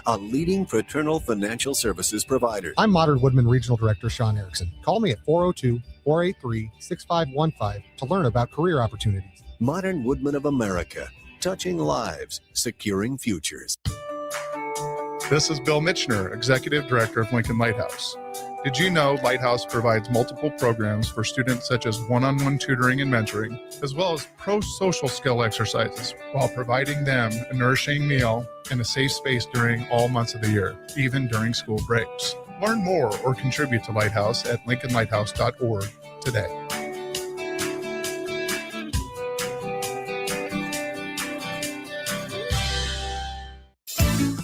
a leading fraternal financial services provider. I'm Modern Woodman Regional Director Sean Erickson. Call me at 402-483-6515 to learn about career opportunities. Modern Woodman of America, touching lives, securing futures. This is Bill Mitchner, Executive Director of Lincoln Lighthouse. Did you know Lighthouse provides multiple programs for students such as one-on-one tutoring and mentoring, as well as pro-social skill exercises, while providing them a nourishing meal and a safe space during all months of the year, even during school breaks? Learn more or contribute to Lighthouse at lincolnlighthouse.org today.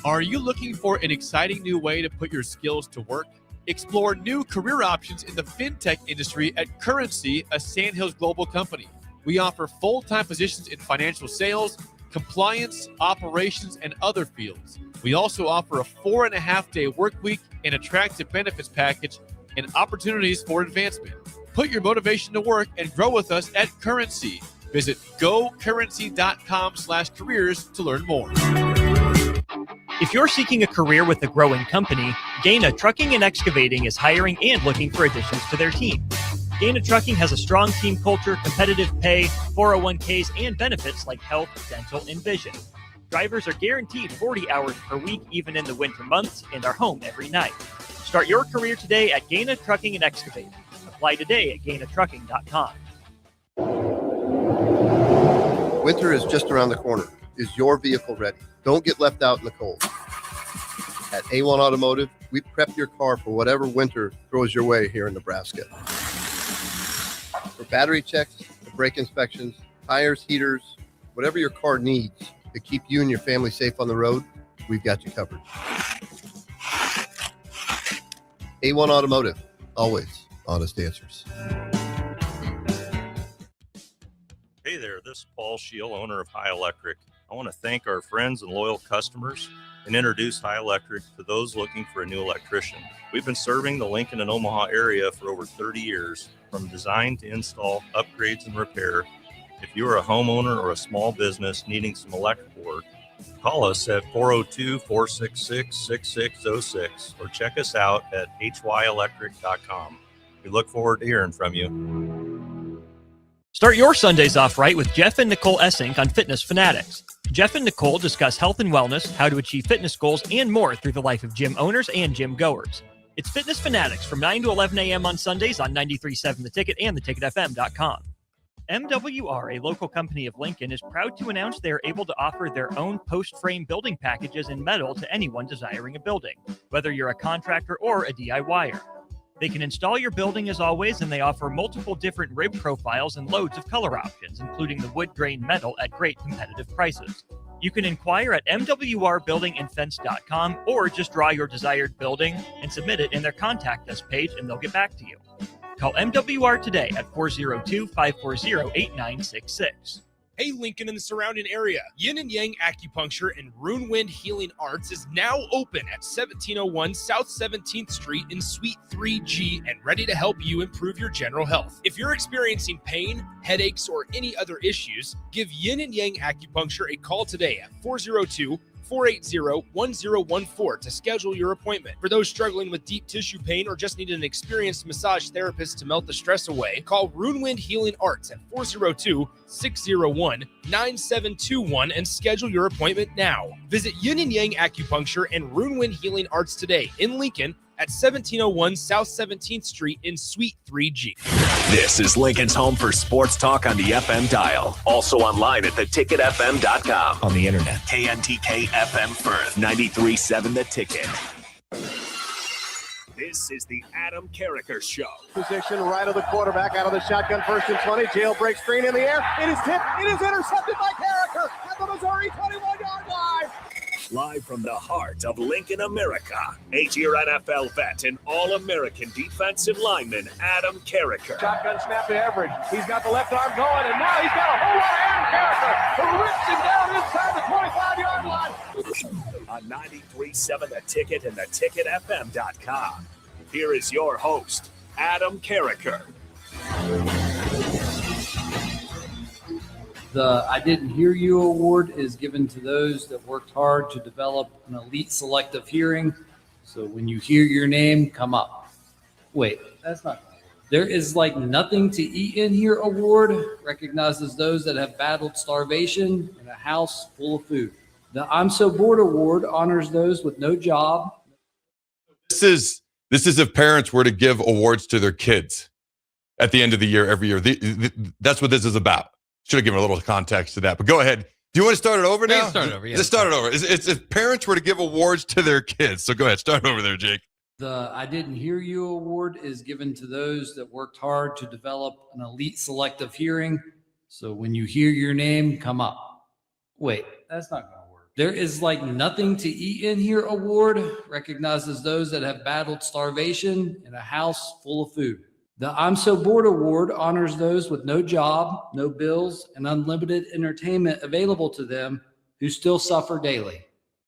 Are you looking for an exciting new way to put your skills to work? Explore new career options in the fintech industry at Currency, a Sandhills global company. We offer full-time positions in financial sales, compliance, operations, and other fields. We also offer a 4.5-day work week, an attractive benefits package, and opportunities for advancement. Put your motivation to work and grow with us at Currency. Visit gocurrency.com/careers to learn more. If you're seeking a career with a growing company, Gaina Trucking and Excavating is hiring and looking for additions to their team. Gaina Trucking has a strong team culture, competitive pay, 401ks, and benefits like health, dental, and vision. Drivers are guaranteed 40 hours per week, even in the winter months, and are home every night. Start your career today at Gaina Trucking and Excavating. Apply today at GainaTrucking.com. Winter is just around the corner. Is your vehicle ready? Don't get left out in the cold. At A1 Automotive, we prep your car for whatever winter throws your way here in Nebraska. For battery checks, brake inspections, tires, heaters, whatever your car needs to keep you and your family safe on the road, we've got you covered. A1 Automotive, always honest answers. Hey there, this is Paul Scheel, owner of High Electric. I want to thank our friends and loyal customers and introduce High Electric to those looking for a new electrician. We've been serving the Lincoln and Omaha area for over 30 years, from design to install, upgrades, and repair. If you are a homeowner or a small business needing some electrical work, call us at 402-466-6606 or check us out at hyelectric.com. We look forward to hearing from you. Start your Sundays off right with Jeff and Nicole Essink on Fitness Fanatics. Jeff and Nicole discuss health and wellness, how to achieve fitness goals, and more through the life of gym owners and gym goers. It's Fitness Fanatics from 9 to 11 a.m. on Sundays on 93.7 The Ticket and theticketfm.com. MWR, a local company of Lincoln, is proud to announce they are able to offer their own post-frame building packages in metal to anyone desiring a building, whether you're a contractor or a DIYer. They can install your building as always, and they offer multiple different rib profiles and loads of color options, including the wood grain metal at great competitive prices. You can inquire at mwrbuildingandfence.com or just draw your desired building and submit it in their Contact Us page, and they'll get back to you. Call MWR today at 402-540-8966. Hey, Lincoln and the surrounding area. Yin and Yang Acupuncture and Rune Wind Healing Arts is now open at 1701 South 17th Street in Suite 3G and ready to help you improve your general health. If you're experiencing pain, headaches, or any other issues, give Yin and Yang Acupuncture a call today at 402-480-1014 to schedule your appointment. For those struggling with deep tissue pain or just need an experienced massage therapist to melt the stress away, call Rune Wind Healing Arts at 402-601-9721 and schedule your appointment now. Visit Yin and Yang Acupuncture and Rune Wind Healing Arts today in Lincoln at 1701 South 17th Street in Suite 3G. This is Lincoln's home for sports talk on the FM dial. Also online at theticketfm.com. On the internet. KNTK FM Firth, 93.7 The Ticket. This is the Adam Carriker Show. Position right of the quarterback, out of the shotgun, 1st and 20. Jailbreak screen in the air. It is tipped. It is intercepted by Carriker at the Missouri 21-yard line. Live from the heart of Lincoln, America, 8-year NFL vet and All-American defensive lineman Adam Carriker. Shotgun snap to Everidge. He's got the left arm going, and now he's got a whole lot of Adam Carriker who rips him down inside the 25-yard line. On 93.7 The Ticket and theticketfm.com. Here is your host, Adam Carriker. The I Didn't Hear You award is given to those that worked hard to develop an elite selective hearing. So when you hear your name, come up. Wait, that's not. There is like nothing to eat in here award recognizes those that have battled starvation in a house full of food. The I'm So Bored award honors those with no job. This is if parents were to give awards to their kids at the end of the year, every year. That's what this is about. Should have given a little context to that. But go ahead. Do you want to start it over now? Start it over. Yeah, let's start it over. It's if parents were to give awards to their kids. So go ahead. Start over there, Jake. The I Didn't Hear You award is given to those that worked hard to develop an elite selective hearing. So when you hear your name, come up. Wait, that's not going to work. There is like nothing to eat in here award recognizes those that have battled starvation in a house full of food. The I'm So Bored award honors those with no job, no bills, and unlimited entertainment available to them who still suffer daily.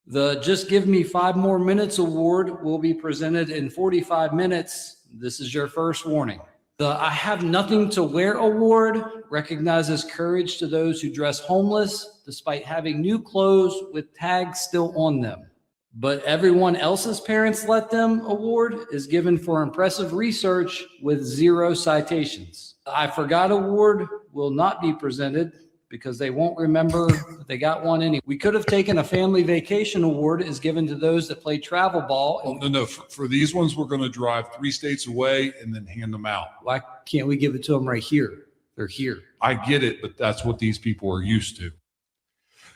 The Just Give Me 5 More Minutes award will be presented in 45 minutes. This is your first warning. The I Have Nothing to Wear award recognizes courage to those who dress homeless despite having new clothes with tags still on them. But everyone else's parents let them award is given for impressive research with 0 citations. The I Forgot award will not be presented because they won't remember that they got one anyway. We could have taken a family vacation award is given to those that play travel ball. Oh, no. For these ones, we're going to drive 3 states away and then hand them out. Why can't we give it to them right here? They're here. I get it, but that's what these people are used to.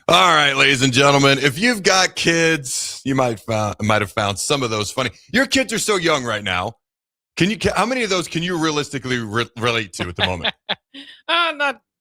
All right, ladies and gentlemen, if you've got kids, you might have found some of those funny. Your kids are so young right now. How many of those can you realistically relate to at the moment?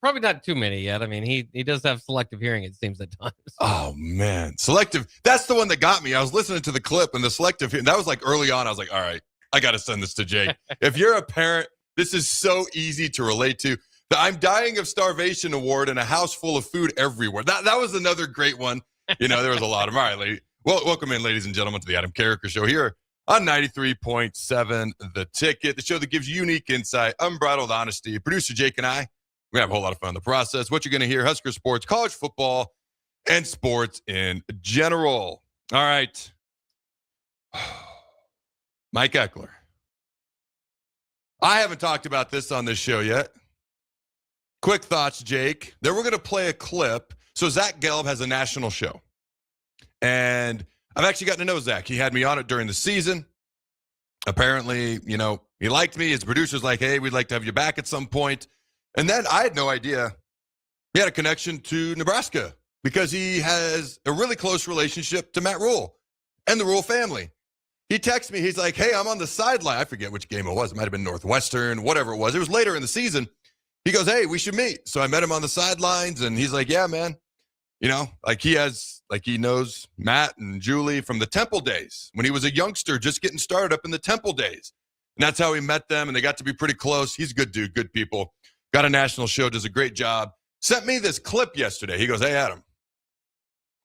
Probably not too many yet. I mean, he does have selective hearing, it seems, at times. Oh, man. Selective. That's the one that got me. I was listening to the clip and the selective hearing. That was like early on. I was like, all right, I got to send this to Jake. If you're a parent, this is so easy to relate to. The I'm Dying of Starvation award in a house full of food everywhere. That was another great one. You know, there was a lot of them. All right, welcome in, ladies and gentlemen, to the Adam Carriker Show here on 93.7 The Ticket, the show that gives you unique insight, unbridled honesty. Producer Jake and I, we're going to have a whole lot of fun in the process. What you're going to hear, Husker sports, college football, and sports in general. All right. Mike EKELER. I haven't talked about this on this show yet. Quick thoughts, Jake. Then we're going to play a clip. So Zach Gelb has a national show. And I've actually gotten to know Zach. He had me on it during the season. Apparently, you know, he liked me. His producer's like, hey, we'd like to have you back at some point. And then I had no idea he had a connection to Nebraska because he has a really close relationship to Matt Rule and the Rule family. He texts me. He's like, hey, I'm on the sideline. I forget which game it was. It might have been Northwestern, whatever it was. It was later in the season. He goes, hey, we should meet. So I met him on the sidelines, and he's like, yeah, man. You know, he knows Matt and Julie from the Temple days when he was a youngster just getting started up in the Temple days. And that's how he met them, and they got to be pretty close. He's a good dude, good people. Got a national show, does a great job. Sent me this clip yesterday. He goes, hey, Adam,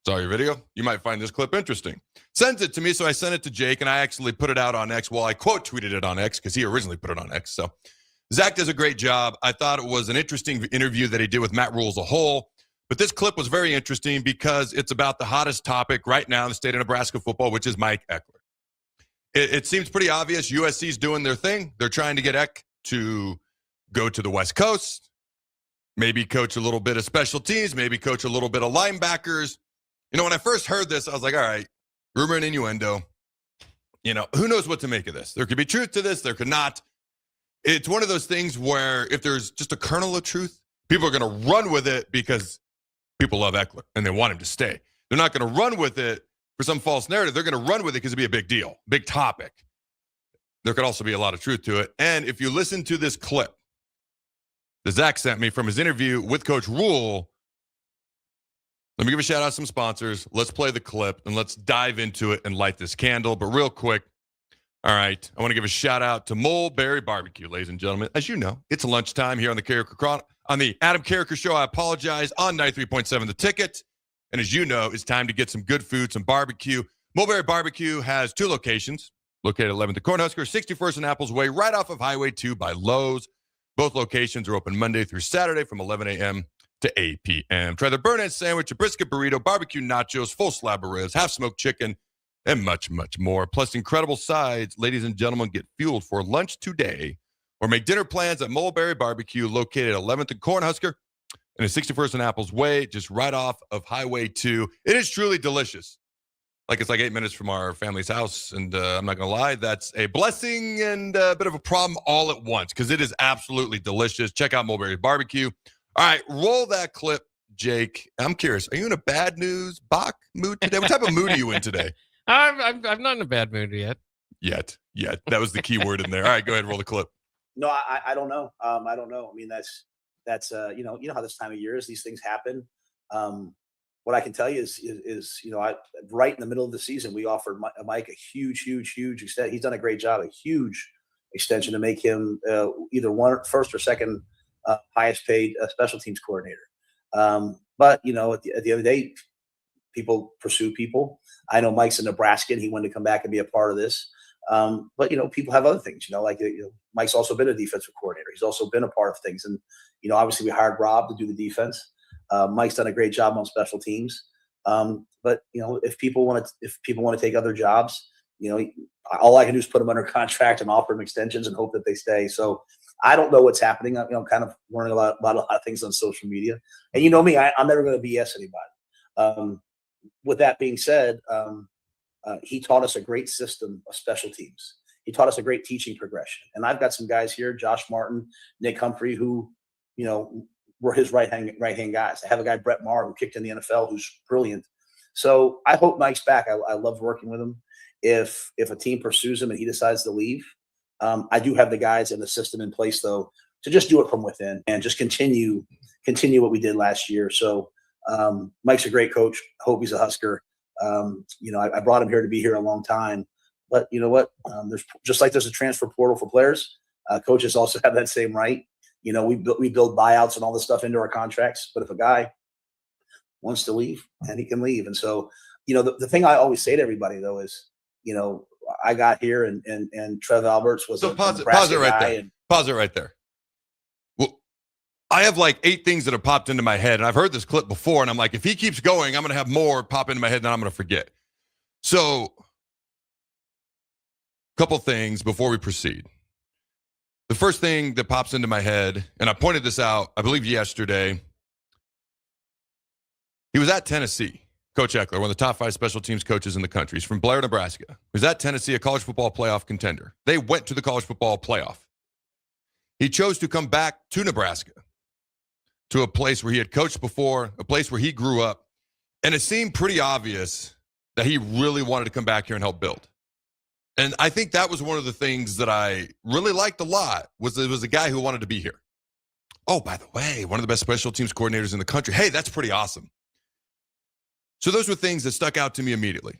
saw your video. You might find this clip interesting. Sends it to me, so I sent it to Jake, and I actually put it out on X. Well, I quote tweeted it on X because he originally put it on X. So Zach does a great job. I thought it was an interesting interview that he did with Matt Rule as a whole. But this clip was very interesting because it's about the hottest topic right now in the state of Nebraska football, which is Mike EKELER. It seems pretty obvious. USC's doing their thing. They're trying to get Eck to go to the West Coast, maybe coach a little bit of special teams, maybe coach a little bit of linebackers. You know, when I first heard this, I was like, all right, rumor and innuendo. You know, who knows what to make of this? There could be truth to this. There could not. It's one of those things where if there's just a kernel of truth, people are going to run with it because people love EKELER and they want him to stay. They're not going to run with it for some false narrative. They're going to run with it because it'd be a big deal, big topic. There could also be a lot of truth to it. And if you listen to this clip that Zach sent me from his interview with Coach Rule, let me give a shout out to some sponsors. Let's play the clip and let's dive into it and light this candle. But real quick, all right, I want to give a shout out to Mulberry Barbecue, ladies and gentlemen. As you know, it's lunchtime here on the Adam Carriker Show. I apologize, on 93.7 The Ticket. And as you know, it's time to get some good food, some barbecue. Mulberry Barbecue has 2 locations, located at 11th and Cornhusker, 61st and Apples Way, right off of Highway 2 by Lowe's. Both locations are open Monday through Saturday from 11 a.m. to 8 p.m. Try the burn-in sandwich, a brisket burrito, barbecue nachos, full slab of ribs, half-smoked chicken, and much, much more. Plus incredible sides. Ladies and gentlemen, get fueled for lunch today or make dinner plans at Mulberry Barbecue, located at 11th and Cornhusker and at 61st and Apples Way, just right off of Highway 2. It is truly delicious. It's like 8 minutes from our family's house, and I'm not going to lie, that's a blessing and a bit of a problem all at once because it is absolutely delicious. Check out Mulberry Barbecue. All right, roll that clip, Jake. I'm curious, are you in a bad news Bach mood today? What type of mood are you in today? I'm not in a bad mood yet. Yet. That was the key word in there. All right, go ahead, roll the clip. No, I don't know. I don't know. I mean, that's you know how this time of year is. These things happen. What I can tell you is right in the middle of the season, we offered Mike a huge extension. He's done a great job, a huge extension to make him either first or second highest paid special teams coordinator. But at the end of the day, people pursue people. I know Mike's in Nebraska and he wanted to come back and be a part of this. But people have other things. Mike's also been a defensive coordinator. He's also been a part of things, and obviously we hired Rob to do the defense. Mike's done a great job on special teams. But if people want to take other jobs, all I can do is put them under contract and offer them extensions and hope that they stay. So I don't know what's happening. I'm kind of learning about a lot of things on social media, and me, I'm never going to BS anybody. With that being said, he taught us a great system of special teams. He taught us a great teaching progression. And I've got some guys here, Josh Martin, Nick Humphrey, who, were his right hand guys. I have a guy, Brett Maher, who kicked in the NFL, who's brilliant. So I hope Mike's back. I love working with him. If a team pursues him and he decides to leave, I do have the guys and the system in place, though, to just do it from within and just continue what we did last year. So Mike's a great coach. Hope he's a Husker. I brought him here to be here a long time. But you know what? There's a transfer portal for players. Coaches also have that same right. We build buyouts and all this stuff into our contracts. But if a guy wants to leave, and he can leave. And so, the thing I always say to everybody, though, is, I got here and Trev Alberts was pause it right there. Well, I have 8 things that have popped into my head, and I've heard this clip before, and I'm like, if he keeps going, I'm going to have more pop into my head than I'm going to forget. So, couple things before we proceed. The first thing that pops into my head, and I pointed this out, I believe yesterday, he was at Tennessee. Coach EKELER, one of the top 5 special teams coaches in the country. He's from Blair, Nebraska. He was at Tennessee, a college football playoff contender. They went to the college football playoff. He chose to come back to Nebraska, to a place where he had coached before, a place where he grew up, and it seemed pretty obvious that he really wanted to come back here and help build. And I think that was one of the things that I really liked a lot, was it was a guy who wanted to be here. Oh, by the way, one of the best special teams coordinators in the country. Hey, that's pretty awesome. So those were things that stuck out to me immediately.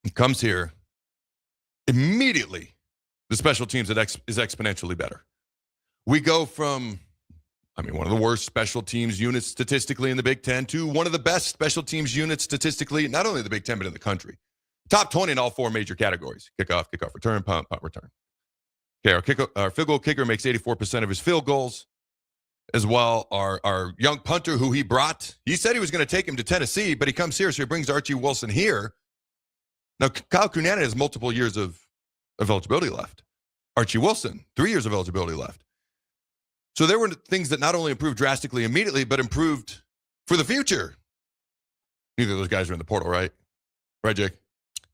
He comes here. Immediately, the special teams is exponentially better. We go from, one of the worst special teams units statistically in the Big Ten to one of the best special teams units statistically, not only in the Big Ten, but in the country. Top 20 in all 4 major categories: kickoff return, punt return. Okay, our field goal kicker makes 84% of his field goals. As well, our young punter who he brought, he said he was going to take him to Tennessee, but he comes here, so he brings Archie Wilson here. Now, Kyle Cunanan has multiple years of eligibility left. Archie Wilson, 3 years of eligibility left. So there were things that not only improved drastically immediately, but improved for the future. Neither of those guys are in the portal, right? Right, Jake?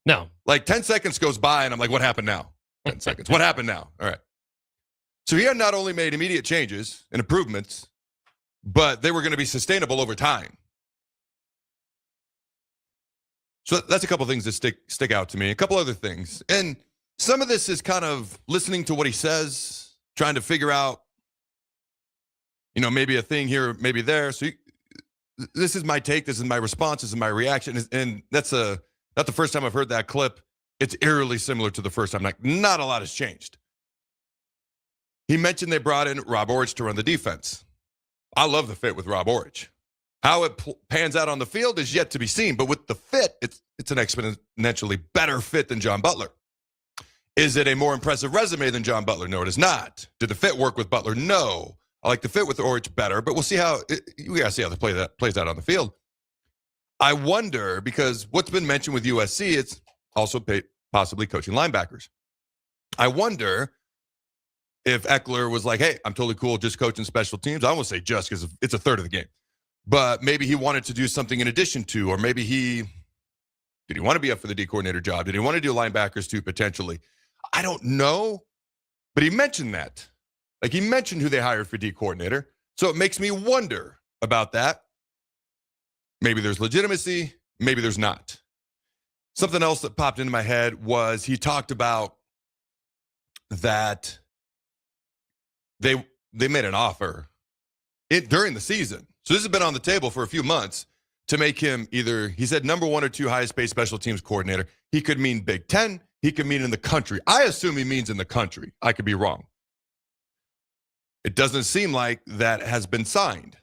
No. 10 seconds goes by, and I'm like, what happened now? 10 seconds. What happened now? All right. So he had not only made immediate changes and improvements, but they were going to be sustainable over time. So that's a couple things that stick out to me. A couple other things. And some of this is kind of listening to what he says, trying to figure out, maybe a thing here, maybe there. So this is my take. This is my response. This is my reaction. And that's not the first time I've heard that clip. It's eerily similar to the first time. Not a lot has changed. He mentioned they brought in Rob Orich to run the defense. I love the fit with Rob Orich. How it pans out on the field is yet to be seen, but with the fit, it's an exponentially better fit than John Butler. Is it a more impressive resume than John Butler? No, it is not. Did the fit work with Butler? No. I like the fit with Orich better, but we'll see how we got to see how that plays out on the field. I wonder, because what's been mentioned with USC, it's also possibly coaching linebackers. I wonder if Ekeler was like, hey, I'm totally cool just coaching special teams. I almost say just because it's a third of the game. But maybe he wanted to do something in addition to, or maybe did he want to be up for the D coordinator job? Did he want to do linebackers too, potentially? I don't know. But he mentioned that. Like, he mentioned who they hired for D coordinator. So it makes me wonder about that. Maybe there's legitimacy. Maybe there's not. Something else that popped into my head was he talked about that they made an offer during the season. So this has been on the table for a few months to make him either, he said, number 1 or 2 highest paid special teams coordinator. He could mean Big Ten. He could mean in the country. I assume he means in the country. I could be wrong. It doesn't seem like that has been signed.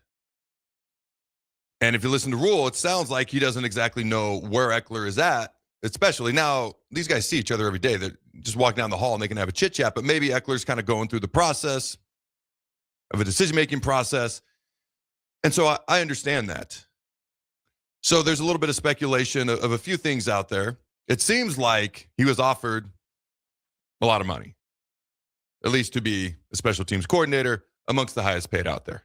And if you listen to Rule, it sounds like he doesn't exactly know where Ekeler is at, especially now. These guys see each other every day. They're just walking down the hall and they can have a chit chat, but maybe Eckler's kind of going through the process of a decision-making process. And so I understand that. So there's a little bit of speculation of a few things out there. It seems like he was offered a lot of money, at least to be a special teams coordinator, amongst the highest paid out there.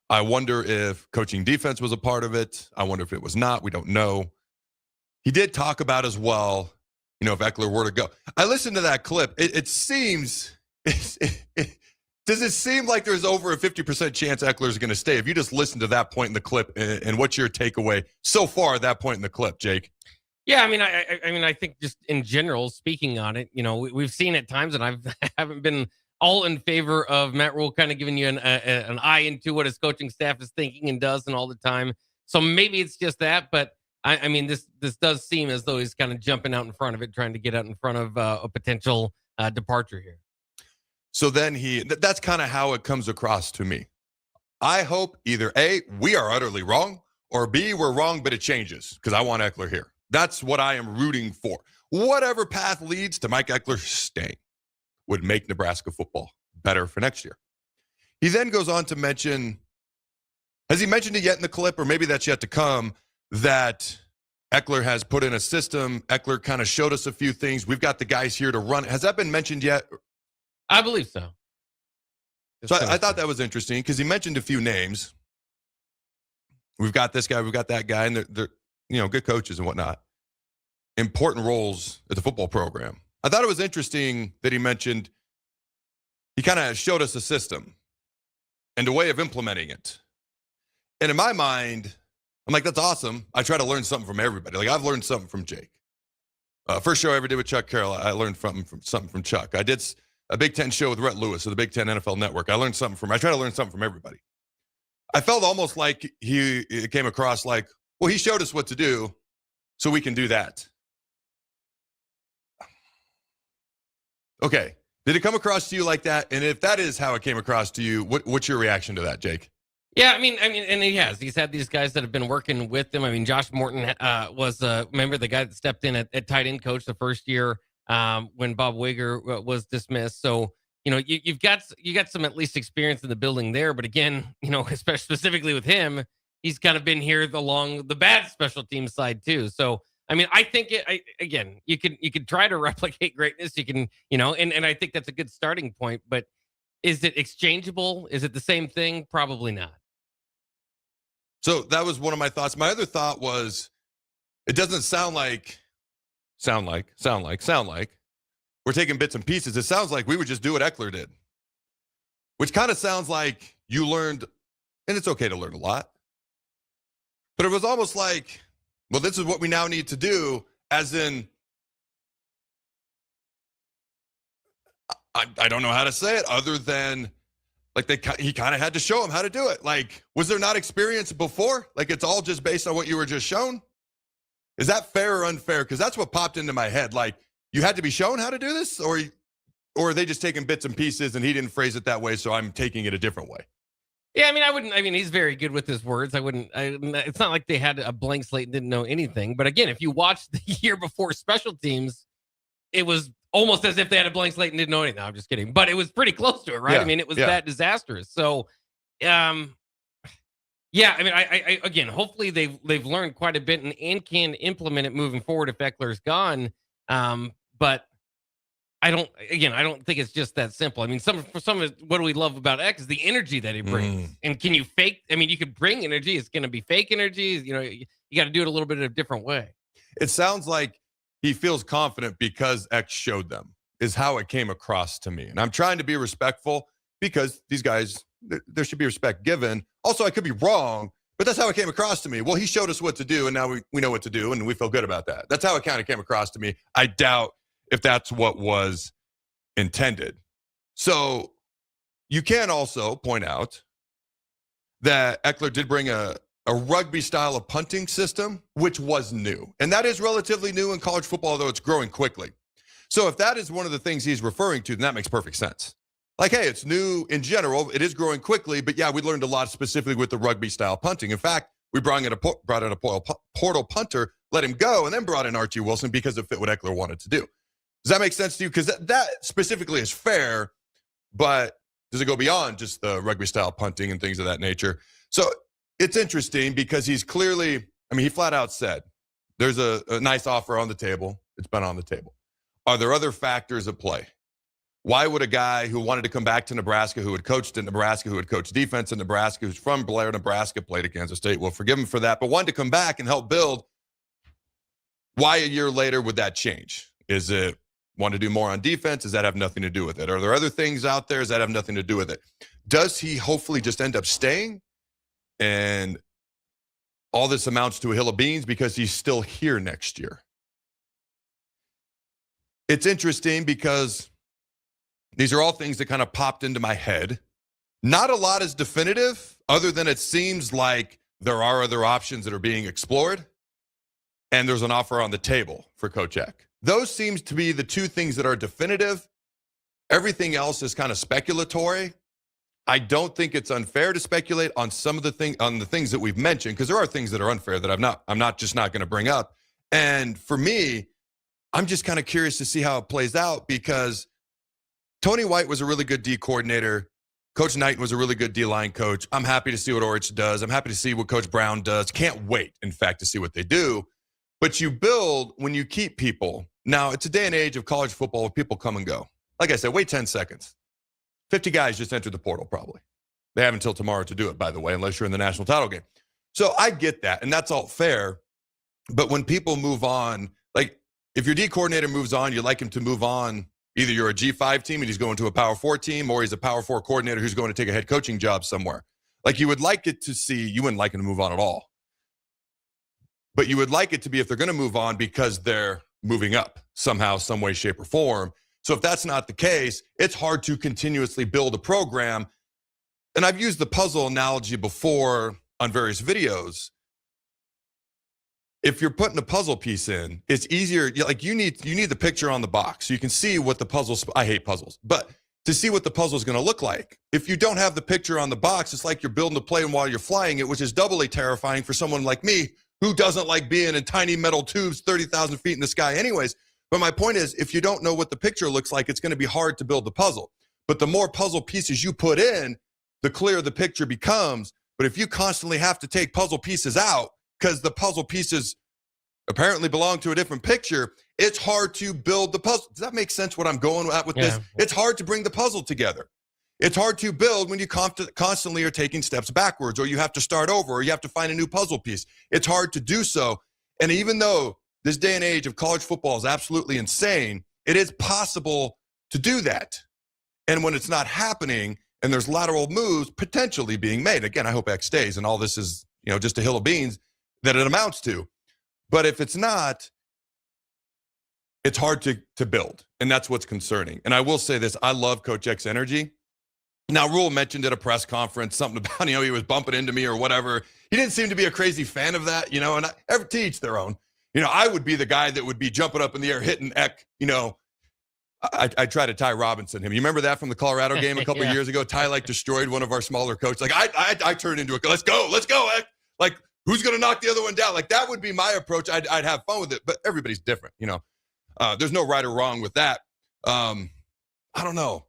I wonder if coaching defense was a part of it. I wonder if it was not. We don't know. He did talk about as well, if Ekeler were to go. I listened to that clip. It seems, does it seem like there's over a 50% chance Ekeler is going to stay? If you just listen to that point in the clip, and what's your takeaway so far at that point in the clip, Jake? Yeah, I mean, I think just in general, speaking on it, we've seen at times, and I haven't been all in favor of Matt Rule kind of giving you an eye into what his coaching staff is thinking and does and all the time. So maybe it's just that, but I mean, this does seem as though he's kind of jumping out in front of it, trying to get out in front of a potential departure here. So then that's kind of how it comes across to me. I hope either A, we are utterly wrong, or B, we're wrong, but it changes because I want Ekeler here. That's what I am rooting for. Whatever path leads to Mike Ekeler staying would make Nebraska football better for next year. He then goes on to mention, has he mentioned it yet in the clip, or maybe that's yet to come, that Ekeler has put in a system. Ekeler kind of showed us a few things. We've got the guys here to run. Has that been mentioned yet? I believe so. So I thought that was interesting because he mentioned a few names. We've got this guy, we've got that guy, and they're good coaches and whatnot. Important roles at the football program. I thought it was interesting that he mentioned he kind of showed us a system and a way of implementing it. And in my mind, I'm like, that's awesome. I try to learn something from everybody. Like, I've learned something from Jake. First show I ever did with Chuck Carroll, I learned something from Chuck. I did a Big Ten show with Rhett Lewis of the Big Ten NFL Network. I try to learn something from everybody. I felt almost like it came across like, well, he showed us what to do, so we can do that. Okay. Did it come across to you like that? And if that is how it came across to you, what's your reaction to that, Jake? Yeah, I mean, and he's had these guys that have been working with him. I mean, Josh Morton was, remember the guy that stepped in at tight end coach the first year when Bob Wager was dismissed. So, you've got some at least experience in the building there. But again, especially specifically with him, he's kind of been here along the bad special team side too. So, I mean, I think you could try to replicate greatness. You can, and I think that's a good starting point. But is it exchangeable? Is it the same thing? Probably not. So that was one of my thoughts. My other thought was, it doesn't sound like we're taking bits and pieces. It sounds like we would just do what Ekeler did, which kind of sounds like you learned, and it's okay to learn a lot, but it was almost like, well, this is what we now need to do, as in, I don't know how to say it other than, like, he kind of had to show him how to do it. Like, was there not experience before? Like, it's all just based on what you were just shown? Is that fair or unfair? Because that's what popped into my head. Like, you had to be shown how to do this? Or are they just taking bits and pieces and he didn't phrase it that way, so I'm taking it a different way? Yeah, I mean, he's very good with his words. It's not like they had a blank slate and didn't know anything. But again, if you watch the year before special teams, it was almost as if they had a blank slate and didn't know anything. No, I'm just kidding. But it was pretty close to it, right? Yeah, I mean, it was yeah. that disastrous. So, yeah, I mean, I again, hopefully they've learned quite a bit and can implement it moving forward if Ekeler's gone. But I don't think it's just that simple. I mean, for some of it, what do we love about Ek is the energy that he brings. And can you fake? I mean, you could bring energy. It's going to be fake energy. You know, you got to do it a little bit of a different way. It sounds like he feels confident because X showed them, is how it came across to me. And I'm trying to be respectful because these guys, there should be respect given. Also, I could be wrong, but that's how it came across to me. Well, he showed us what to do, and now we know what to do, and we feel good about that. That's how it kind of came across to me. I doubt if that's what was intended. So you can also point out that Ekeler did bring a rugby style of punting system, which was new. And that is relatively new in college football, although it's growing quickly. So if that is one of the things he's referring to, then that makes perfect sense. Like, hey, it's new in general. It is growing quickly, but yeah, we learned a lot specifically with the rugby style punting. In fact, we brought in a portal punter, let him go, and then brought in Archie Wilson because it fit what Ekeler wanted to do. Does that make sense to you? Because that specifically is fair, but does it go beyond just the rugby style punting and things of that nature? So it's interesting because he's clearly, I mean, he flat out said, there's a nice offer on the table. It's been on the table. Are there other factors at play? Why would a guy who wanted to come back to Nebraska, who had coached in Nebraska, who had coached defense in Nebraska, who's from Blair, Nebraska, played at Kansas State, well, forgive him for that, but wanted to come back and help build, why a year later would that change? Is it want to do more on defense? Does that have nothing to do with it? Are there other things out there? Does that have nothing to do with it? Does he hopefully just end up staying? And all this amounts to a hill of beans because he's still here next year. It's interesting because these are all things that kind of popped into my head. Not a lot is definitive, other than it seems like there are other options that are being explored, and there's an offer on the table for Coach Eck. Those seems to be the two things that are definitive. Everything else is kind of speculatory. I don't think it's unfair to speculate on some of the things that we've mentioned, because there are things that are unfair that I'm not going to bring up. And for me, I'm just kind of curious to see how it plays out, because Tony White was a really good D coordinator. Coach Knighton was a really good D-line coach. I'm happy to see what Orich does. I'm happy to see what Coach Brown does. Can't wait, in fact, to see what they do. But you build when you keep people. Now, it's a day and age of college football where people come and go. Like I said, wait 10 seconds. 50 guys just entered the portal probably. They have until tomorrow to do it, by the way, unless you're in the national title game. So I get that, and that's all fair. But when people move on, like if your D coordinator moves on, you like him to move on. Either you're a G5 team and he's going to a Power 4 team, or he's a Power 4 coordinator who's going to take a head coaching job somewhere. Like you would like it to see, you wouldn't like him to move on at all. But you would like it to be if they're going to move on because they're moving up somehow, some way, shape, or form. So if that's not the case, it's hard to continuously build a program. And I've used the puzzle analogy before on various videos. If you're putting a puzzle piece in, it's easier. Like you need the picture on the box so you can see what the puzzle. I hate puzzles, but to see what the puzzle is going to look like. If you don't have the picture on the box, it's like you're building a plane while you're flying it, which is doubly terrifying for someone like me who doesn't like being in tiny metal tubes 30,000 feet in the sky anyways. But my point is, if you don't know what the picture looks like, it's going to be hard to build the puzzle. But the more puzzle pieces you put in, the clearer the picture becomes. But if you constantly have to take puzzle pieces out because the puzzle pieces apparently belong to a different picture, it's hard to build the puzzle. Does that make sense what I'm going at with this? It's hard to bring the puzzle together. It's hard to build when you constantly are taking steps backwards, or you have to start over, or you have to find a new puzzle piece. It's hard to do so. And even though this day and age of college football is absolutely insane, it is possible to do that. And when it's not happening and there's lateral moves potentially being made, again, I hope X stays and all this is, just a hill of beans that it amounts to. But if it's not, it's hard to build. And that's what's concerning. And I will say this, I love Coach X's energy. Now, Rule mentioned at a press conference something about, he was bumping into me or whatever. He didn't seem to be a crazy fan of that, and every to each their own. I would be the guy that would be jumping up in the air, hitting Eck, I tried to Ty Robinson him. You remember that from the Colorado game a couple of years ago? Ty destroyed one of our smaller coaches. I turned into let's go, Eck. Like, who's going to knock the other one down? Like, that would be my approach. I'd have fun with it, but everybody's different, There's no right or wrong with that. I don't know.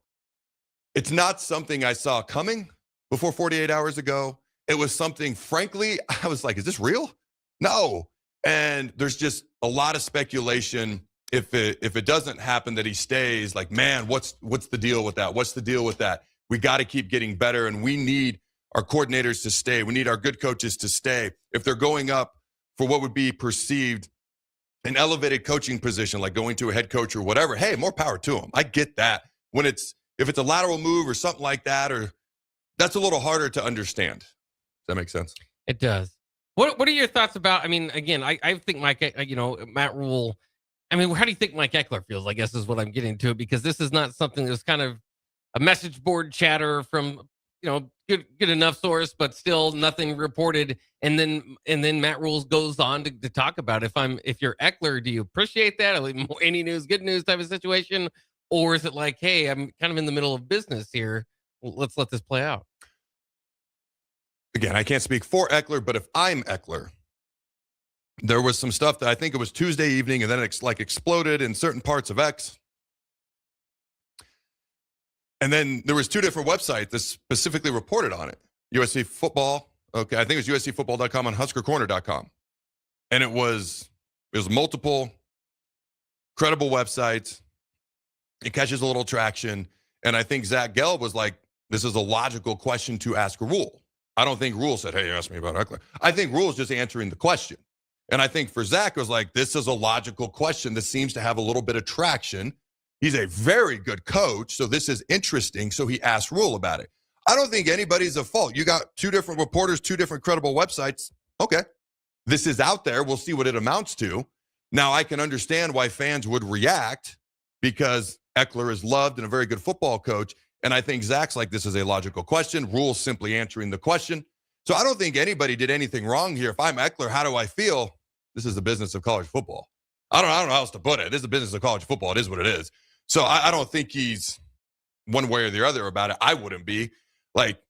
It's not something I saw coming before 48 hours ago. It was something, frankly, I was like, is this real? No. And there's just a lot of speculation. If it doesn't happen that he stays, like, man, what's the deal with that? What's the deal with that? We got to keep getting better, and we need our coordinators to stay. We need our good coaches to stay. If they're going up for what would be perceived an elevated coaching position, like going to a head coach or whatever, hey, more power to them. I get that. If it's a lateral move or something like that, or that's a little harder to understand. Does that make sense? It does. What are your thoughts about? I mean, again, I think Matt Rule. I mean, how do you think Mike Ekeler feels? I guess is what I'm getting to, because this is not something that's kind of a message board chatter from good enough source, but still nothing reported. And then Matt Rule goes on to talk about if you're Ekeler, do you appreciate that? Any news, good news type of situation, or is it like, hey, I'm kind of in the middle of business here. Let's let this play out. Again, I can't speak for Ekeler, but if I'm Ekeler, there was some stuff that I think it was Tuesday evening, and then it exploded in certain parts of X. And then there was two different websites that specifically reported on it. USC Football, okay, I think it was USCFootball.com and HuskerCorner.com. And it was multiple credible websites. It catches a little traction. And I think Zach Gelb was like, this is a logical question to ask Rule. I don't think Rule said, hey, you asked me about Ekeler. I think Rule is just answering the question. And I think for Zach, it was like, this is a logical question that seems to have a little bit of traction. He's a very good coach, so this is interesting. So he asked Rule about it. I don't think anybody's at fault. You got two different reporters, two different credible websites. Okay, this is out there. We'll see what it amounts to. Now, I can understand why fans would react, because Ekeler is loved and a very good football coach. And I think Zach's like, this is a logical question. Rule's simply answering the question. So I don't think anybody did anything wrong here. If I'm Ekeler, how do I feel? This is the business of college football. I don't know how else to put it. This is the business of college football. It is what it is. So I don't think he's one way or the other about it. I wouldn't be. Like,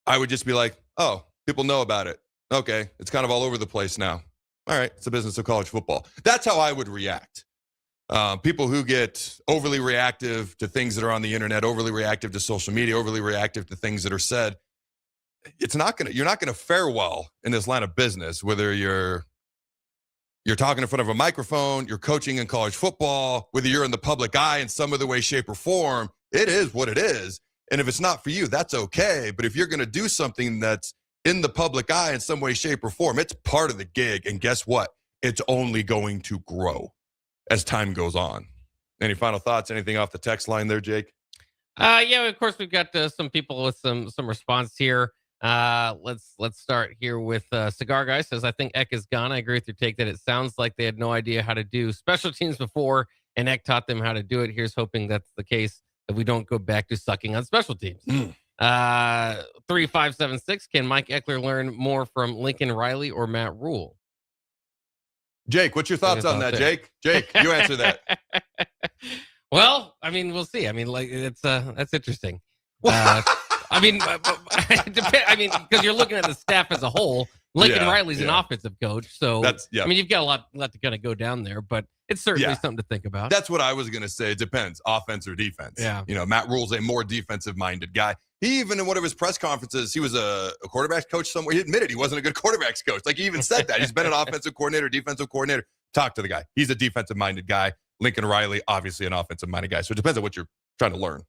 I would just be like, oh, people know about it. Okay, it's kind of all over the place now. All right, it's the business of college football. That's how I would react. People who get overly reactive to things that are on the internet, overly reactive to social media, overly reactive to things that are said, you're not gonna fare well in this line of business, whether you're talking in front of a microphone, you're coaching in college football, whether you're in the public eye in some other way, shape, or form. It is what it is. And if it's not for you, that's okay. But if you're going to do something that's in the public eye in some way, shape, or form, it's part of the gig. And guess what? It's only going to grow as time goes on. Any final thoughts? Anything off the text line there, Jake? Yeah, of course, we've got some people with some response here. Let's start here with Cigar Guy says, I think Eck is gone. I agree with your take that it sounds like they had no idea how to do special teams before, and Eck taught them how to do it. Here's hoping that's the case, that we don't go back to sucking on special teams. 3576, can Mike Ekeler learn more from Lincoln Riley or Matt Rule? Jake, what's your thoughts on that, Jake? Jake, you answer that. Well, I mean, we'll see. I mean, like, that's interesting. I mean, because you're looking at the staff as a whole. Lincoln Riley's an offensive coach, so I mean, you've got a lot to kind of go down there, but it's certainly something to think about. That's what I was going to say. It depends, offense or defense. Yeah. Matt Rule's a more defensive-minded guy. He even, in one of his press conferences, he was a quarterback's coach somewhere. He admitted he wasn't a good quarterback's coach. Like, he even said that. He's been an offensive coordinator, defensive coordinator. Talk to the guy. He's a defensive-minded guy. Lincoln Riley, obviously an offensive-minded guy. So it depends on what you're trying to learn.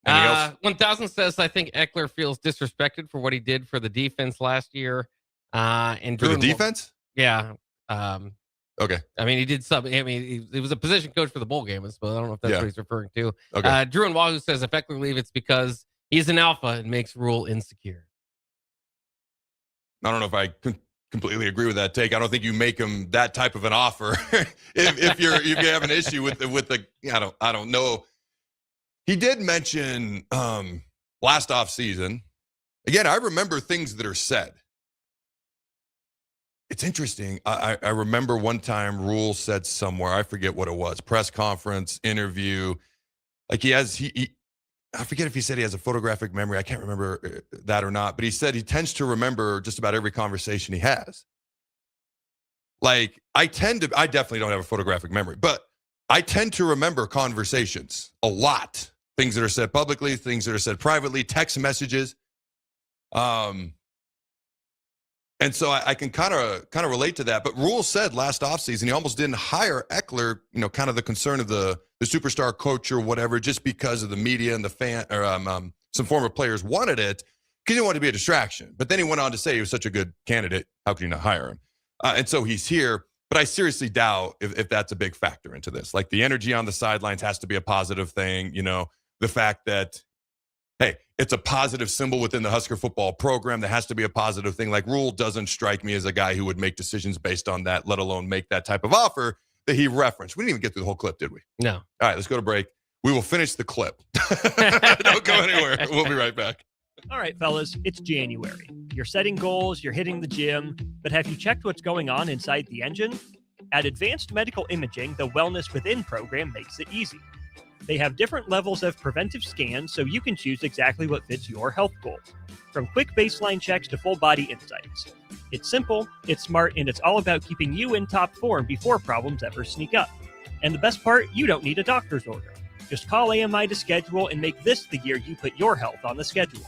1000 says, I think Ekeler feels disrespected for what he did for the defense last year. And for the defense? Yeah. Okay. I mean, he did something. I mean, he was a position coach for the bowl game, I suppose. I don't know if that's what he's referring to. Okay. Drew and Wahoo says, if Ekeler leaves, it's because he's an alpha and makes Rule insecure. I don't know if I completely agree with that take. I don't think you make him that type of an offer if you have an issue with the I don't know. He did mention last off season. Again, I remember things that are said. It's interesting. I remember one time Rule said somewhere, I forget what it was, press conference, interview, like I forget if he said he has a photographic memory. I can't remember that or not, but he said he tends to remember just about every conversation he has. Like, I definitely don't have a photographic memory, but I tend to remember conversations a lot. Things that are said publicly, things that are said privately, text messages. And so I can kind of relate to that. But Rule said last offseason he almost didn't hire EKELER, kind of the concern of the superstar coach or whatever, just because of the media and the fan, or some former players wanted it because he wanted to be a distraction. But then he went on to say he was such a good candidate. How could you not hire him? And so he's here. But I seriously doubt if that's a big factor into this. Like the energy on the sidelines has to be a positive thing. The fact that, hey, it's a positive symbol within the Husker football program. That has to be a positive thing. Like Rule doesn't strike me as a guy who would make decisions based on that, let alone make that type of offer that he referenced. We didn't even get through the whole clip, did we? No. All right, let's go to break. We will finish the clip. Don't go anywhere. We'll be right back. All right, fellas, it's January. You're setting goals, you're hitting the gym, but have you checked what's going on inside the engine? At Advanced Medical Imaging, the Wellness Within program makes it easy. They have different levels of preventive scans so you can choose exactly what fits your health goals. From quick baseline checks to full body insights. It's simple, it's smart, and it's all about keeping you in top form before problems ever sneak up. And the best part, you don't need a doctor's order. Just call AMI to schedule and make this the year you put your health on the schedule.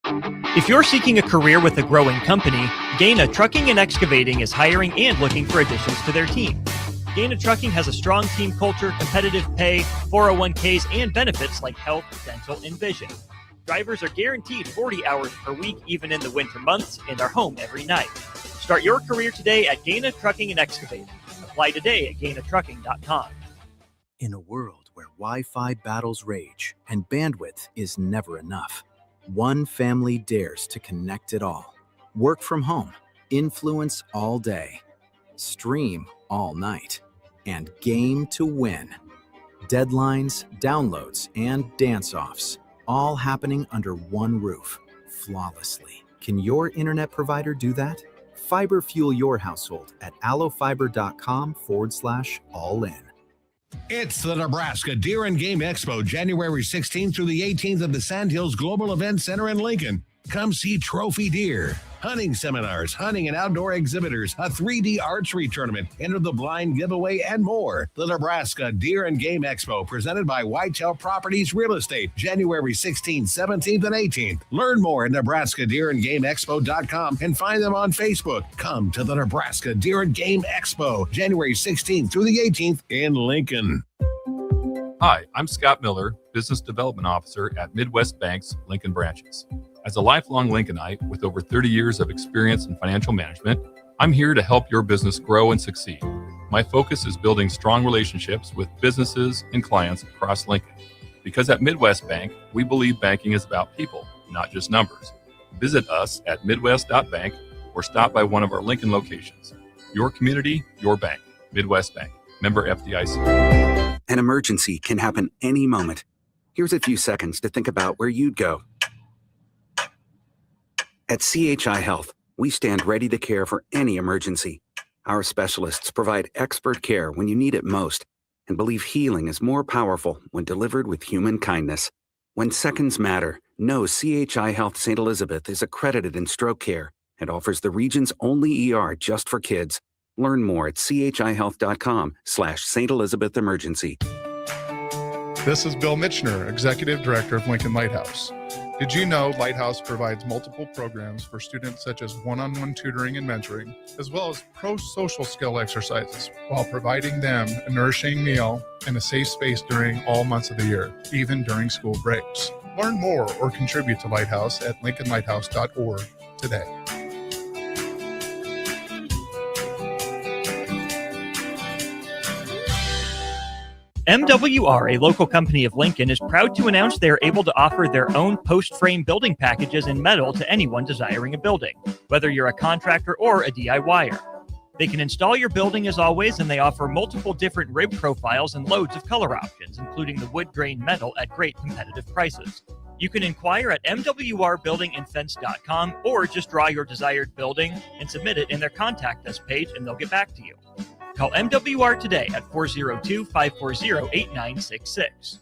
If you're seeking a career with a growing company, Gaina Trucking and Excavating is hiring and looking for additions to their team. Gaina Trucking has a strong team culture, competitive pay, 401ks, and benefits like health, dental, and vision. Drivers are guaranteed 40 hours per week, even in the winter months, and are home every night. Start your career today at Gaina Trucking and Excavating. Apply today at GainaTrucking.com. In a world where Wi-Fi battles rage and bandwidth is never enough, one family dares to connect it all. Work from home, influence all day, stream all night, and game to win. Deadlines, downloads, and dance-offs, all happening under one roof, flawlessly. Can your internet provider do that? Fiber fuel your household at allofiber.com/all-in. It's the Nebraska Deer and Game Expo, January 16th through the 18th at the Sandhills Global Event Center in Lincoln. Come see trophy deer, hunting seminars, hunting and outdoor exhibitors, a 3D archery tournament, enter the blind giveaway, and more. The Nebraska Deer and Game Expo, presented by Whitetail Properties Real Estate, January 16th, 17th, and 18th. Learn more at NebraskaDeerandGameExpo.com and find them on Facebook. Come to the Nebraska Deer and Game Expo, January 16th through the 18th in Lincoln. Hi, I'm Scott Miller, Business Development Officer at Midwest Bank's Lincoln branches. As a lifelong Lincolnite with over 30 years of experience in financial management, I'm here to help your business grow and succeed. My focus is building strong relationships with businesses and clients across Lincoln. Because at Midwest Bank, we believe banking is about people, not just numbers. Visit us at midwest.bank or stop by one of our Lincoln locations. Your community, your bank. Midwest Bank. Member FDIC. An emergency can happen any moment. Here's a few seconds to think about where you'd go. At CHI Health, we stand ready to care for any emergency. Our specialists provide expert care when you need it most and believe healing is more powerful when delivered with human kindness. When seconds matter, know CHI Health St. Elizabeth is accredited in stroke care and offers the region's only ER just for kids. Learn more at chihealth.com/St. Elizabeth Emergency. This is Bill Mitchner, Executive Director of Lincoln Lighthouse. Did you know Lighthouse provides multiple programs for students such as one-on-one tutoring and mentoring, as well as pro-social skill exercises, while providing them a nourishing meal and a safe space during all months of the year, even during school breaks? Learn more or contribute to Lighthouse at lincolnlighthouse.org today. MWR, a local company of Lincoln, is proud to announce they are able to offer their own post-frame building packages in metal to anyone desiring a building, whether you're a contractor or a DIYer. They can install your building as always, and they offer multiple different rib profiles and loads of color options, including the wood grain metal at great competitive prices. You can inquire at mwrbuildingandfence.com or just draw your desired building and submit it in their contact us page, and they'll get back to you. Call MWR today at 402-540-8966.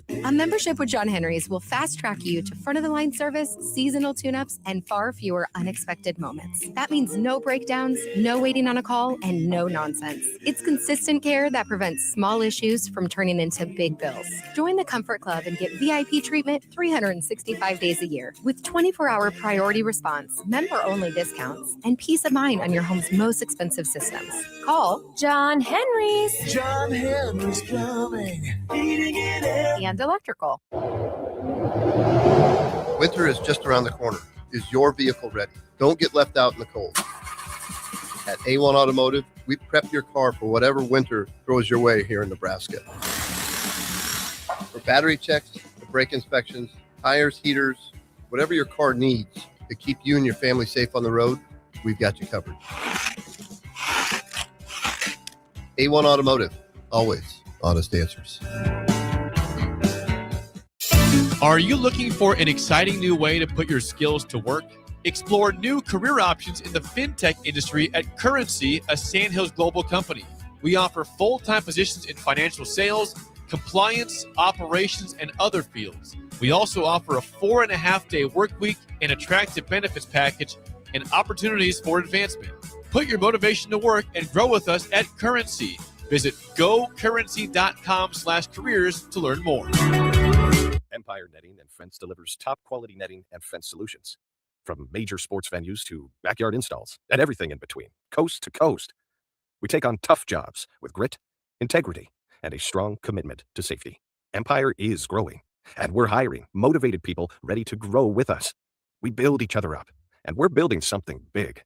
A membership with John Henry's will fast-track you to front-of-the-line service, seasonal tune-ups, and far fewer unexpected moments. That means no breakdowns, no waiting on a call, and no nonsense. It's consistent care that prevents small issues from turning into big bills. Join the Comfort Club and get VIP treatment 365 days a year with 24-hour priority response, member-only discounts, and peace of mind on your home's most expensive systems. Call John Henry's. John Henry's Plumbing, heating and air. And electrical. Winter is just around the corner. Is your vehicle ready? Don't get left out in the cold. At A1 Automotive, we prep your car for whatever winter throws your way here in Nebraska. For battery checks, to brake inspections, tires, heaters, whatever your car needs to keep you and your family safe on the road, we've got you covered. A1 Automotive, always honest answers. Are you looking for an exciting new way to put your skills to work? Explore new career options in the fintech industry at Currency, a Sandhills global company. We offer full-time positions in financial sales, compliance, operations, and other fields. We also offer a 4.5-day work week, an attractive benefits package, and opportunities for advancement. Put your motivation to work and grow with us at Currency. Visit gocurrency.com/careers to learn more. Empire Netting and Fence delivers top quality netting and fence solutions. From major sports venues to backyard installs and everything in between, coast to coast. We take on tough jobs with grit, integrity, and a strong commitment to safety. Empire is growing, and we're hiring motivated people ready to grow with us. We build each other up, and we're building something big.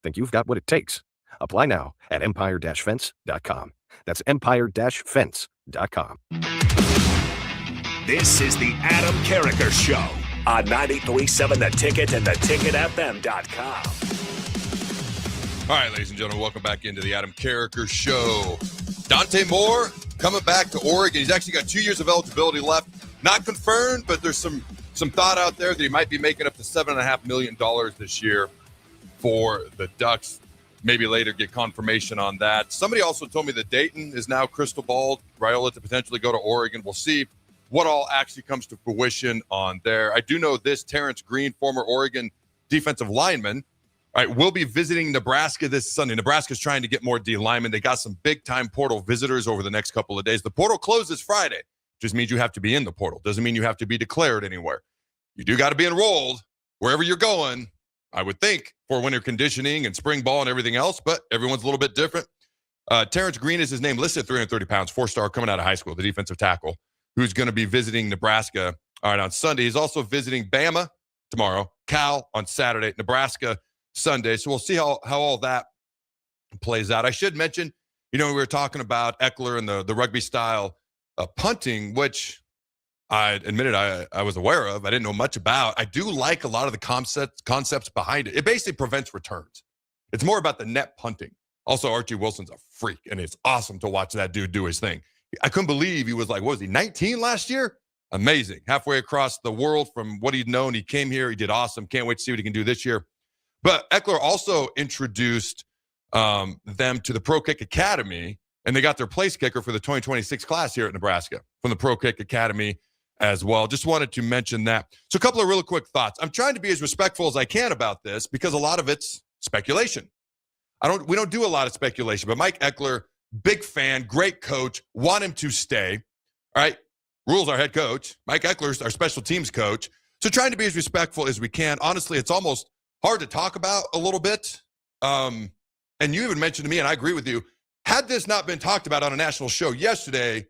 Think you've got what it takes? Apply now at empire-fence.com. That's empire-fence.com. This is the Adam Carriker Show on 93.7 The Ticket and theticketfm.com. All right, ladies and gentlemen, welcome back into the Adam Carriker Show. Dante Moore coming back to Oregon. He's actually got 2 years of eligibility left. Not confirmed, but there's some thought out there that he might be making up to $7.5 million this year for the Ducks. Maybe later get confirmation on that. Somebody also told me that Dayton is now crystal balled Raiola to potentially go to Oregon. We'll see what all actually comes to fruition on there. I do know this, Terrence Green, former Oregon defensive lineman, all right, will be visiting Nebraska this Sunday. Nebraska's trying to get more D linemen. They got some big-time portal visitors over the next couple of days. The portal closes Friday. Just means you have to be in the portal. Doesn't mean you have to be declared anywhere. You do got to be enrolled wherever you're going, I would think, for winter conditioning and spring ball and everything else, but everyone's a little bit different. Terrence Green is his name, listed at 330 pounds, four-star coming out of high school, the defensive tackle, who's going to be visiting Nebraska on Sunday. He's also visiting Bama tomorrow, Cal on Saturday, Nebraska Sunday. So we'll see how all that plays out. I should mention, we were talking about EKELER and the rugby style punting, which I admitted I was aware of. I didn't know much about. I do like a lot of the concepts behind it. It basically prevents returns. It's more about the net punting. Also, Archie Wilson's a freak, and it's awesome to watch that dude do his thing. I couldn't believe he was 19 last year? Amazing. Halfway across the world from what he'd known. He came here. He did awesome. Can't wait to see what he can do this year. But EKELER also introduced them to the Pro Kick Academy, and they got their place kicker for the 2026 class here at Nebraska from the Pro Kick Academy as well. Just wanted to mention that. So a couple of really quick thoughts. I'm trying to be as respectful as I can about this because a lot of it's speculation. We don't do a lot of speculation, but Mike EKELER, big fan, great coach, want him to stay. All right. Rule's our head coach. Mike EKELER's our special teams coach. So trying to be as respectful as we can. Honestly, it's almost hard to talk about a little bit. And you even mentioned to me, and I agree with you, had this not been talked about on a national show yesterday,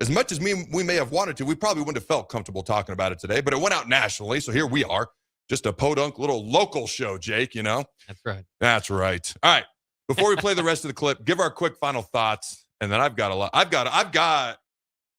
as much as we may have wanted to, we probably wouldn't have felt comfortable talking about it today, but it went out nationally, so here we are. Just a podunk little local show, Jake, That's right. That's right. All right. Before we play the rest of the clip, give our quick final thoughts, and then I've got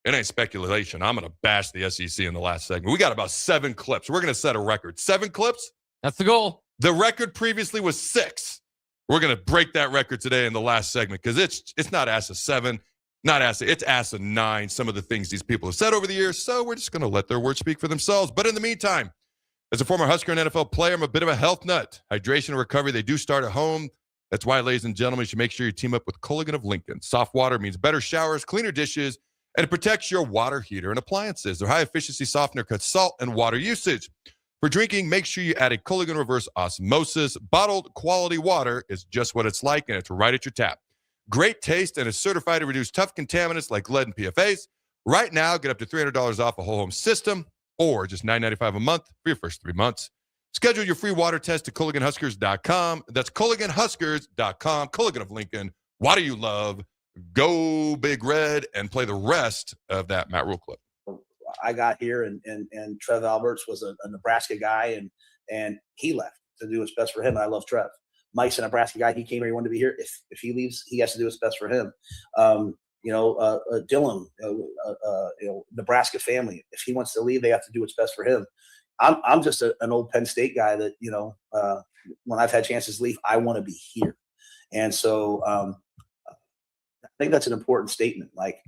it ain't speculation. I'm going to bash the SEC in the last segment. We got about 7 clips. We're going to set a record. 7 clips? That's the goal. The record previously was 6. We're going to break that record today in the last segment because it's not ass of 7, it's ass of 9, some of the things these people have said over the years, so we're just going to let their words speak for themselves. But in the meantime, as a former Husker and NFL player, I'm a bit of a health nut. Hydration and recovery, they do start at home. That's why, ladies and gentlemen, you should make sure you team up with Culligan of Lincoln. Soft water means better showers, cleaner dishes, And it protects your water heater and appliances. Their high-efficiency softener cuts salt and water usage. For drinking, make sure you add a Culligan reverse osmosis. Bottled quality water is just what it's like, and it's right at your tap. Great taste and is certified to reduce tough contaminants like lead and PFAS. Right now, get up to $300 off a whole home system or just $9.95 a month for your first 3 months. Schedule your free water test at CulliganHuskers.com. That's CulliganHuskers.com. Culligan of Lincoln. Why do you love? Go Big Red, and play the rest of that Matt Rule clip. I got here and Trev Alberts was a Nebraska guy and he left to do what's best for him. And I love Trev. Mike's a Nebraska guy. He came here, he wanted to be here. If he leaves, he has to do what's best for him. Dylan, Nebraska family. If he wants to leave, they have to do what's best for him. I'm just an old Penn State guy that, when I've had chances to leave, I want to be here. And so I think that's an important statement. Like,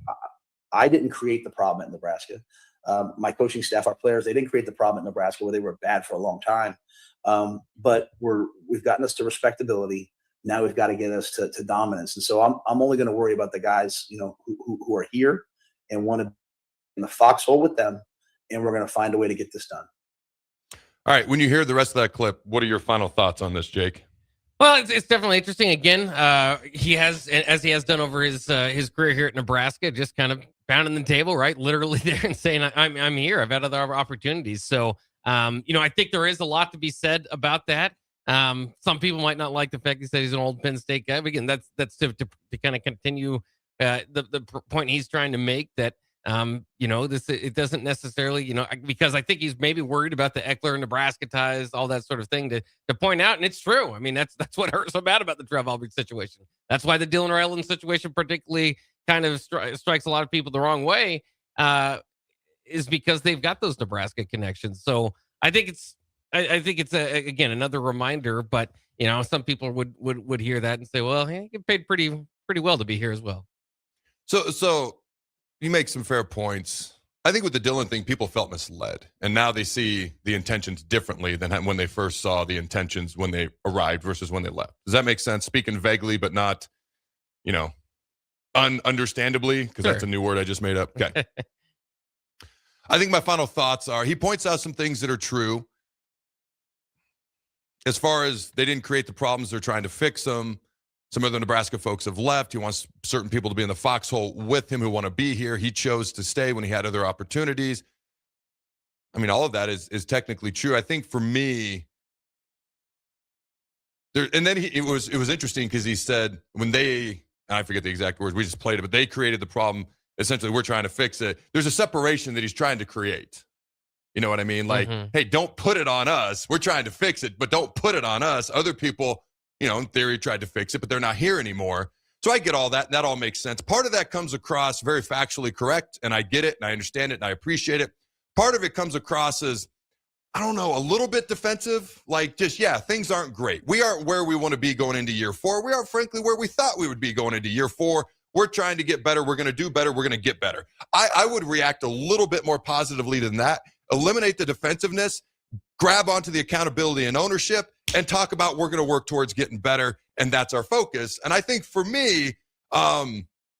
I didn't create the problem at Nebraska. My coaching staff, our players, they didn't create the problem at Nebraska where they were bad for a long time. But we've gotten us to respectability. Now we've got to get us to dominance. And so I'm only going to worry about the guys, who are here and want to be in the foxhole with them. And we're going to find a way to get this done. All right. When you hear the rest of that clip, what are your final thoughts on this, Jake? Well, it's definitely interesting. Again, he has, as he has done over his career here at Nebraska, just kind of pounding the table, right? Literally there and saying, I'm here. I've had other opportunities. So, I think there is a lot to be said about that. Some people might not like the fact he said he's an old Penn State guy. But again, that's to kind of continue the point he's trying to make that, it doesn't necessarily, because I think he's maybe worried about the EKELER Nebraska ties, all that sort of thing to point out. And it's true. I mean, that's what hurts so bad about the Trev Alberts situation. That's why the Dylan Ryland situation particularly kind of strikes a lot of people the wrong way, is because they've got those Nebraska connections. So I think it's again, another reminder, but some people would hear that and say, well, he get paid pretty well to be here as well. So you make some fair points. I think with the Dylan thing, people felt misled, and now they see the intentions differently than when they first saw the intentions when they arrived versus when they left. Does that make sense? Speaking vaguely, but not, understandably, because That's a new word I just made up. Okay. I think my final thoughts are, he points out some things that are true. As far as they didn't create the problems, they're trying to fix them. Some other Nebraska folks have left. He wants certain people to be in the foxhole with him who want to be here. He chose to stay when he had other opportunities. I mean, all of that is technically true. I think for me, it was interesting because he said when I forget the exact words, we just played it, but they created the problem. Essentially, we're trying to fix it. There's a separation that he's trying to create. You know what I mean? Like, hey, don't put it on us. We're trying to fix it, but don't put it on us. Other people, in theory, tried to fix it, but they're not here anymore. So I get all that. And that all makes sense. Part of that comes across very factually correct, and I get it, and I understand it, and I appreciate it. Part of it comes across as, I don't know, a little bit defensive. Like, just, things aren't great. We aren't where we want to be going into year 4. We aren't, frankly, where we thought we would be going into year 4. We're trying to get better. We're going to do better. We're going to get better. I would react a little bit more positively than that. Eliminate the defensiveness, grab onto the accountability and ownership, and talk about we're going to work towards getting better, and that's our focus. And I think for me, a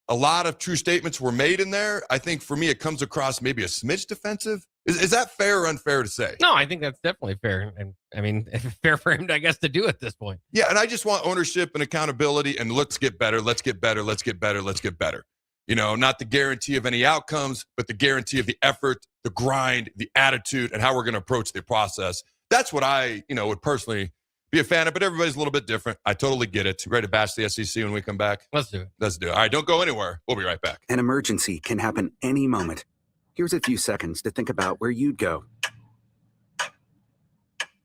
lot of true statements were made in there. I think for me, it comes across maybe a smidge defensive. Is that fair or unfair to say? No, I think that's definitely fair. And I mean, fair for him, I guess, to do at this point. Yeah, and I just want ownership and accountability, and let's get better, let's get better, let's get better, let's get better. Not the guarantee of any outcomes, but the guarantee of the effort, the grind, the attitude, and how we're going to approach the process. That's what I, would personally be a fan of, but everybody's a little bit different. I totally get it. Ready to bash the SEC when we come back? Let's do it. All right, don't go anywhere. We'll be right back. An emergency can happen any moment. Here's a few seconds to think about where you'd go.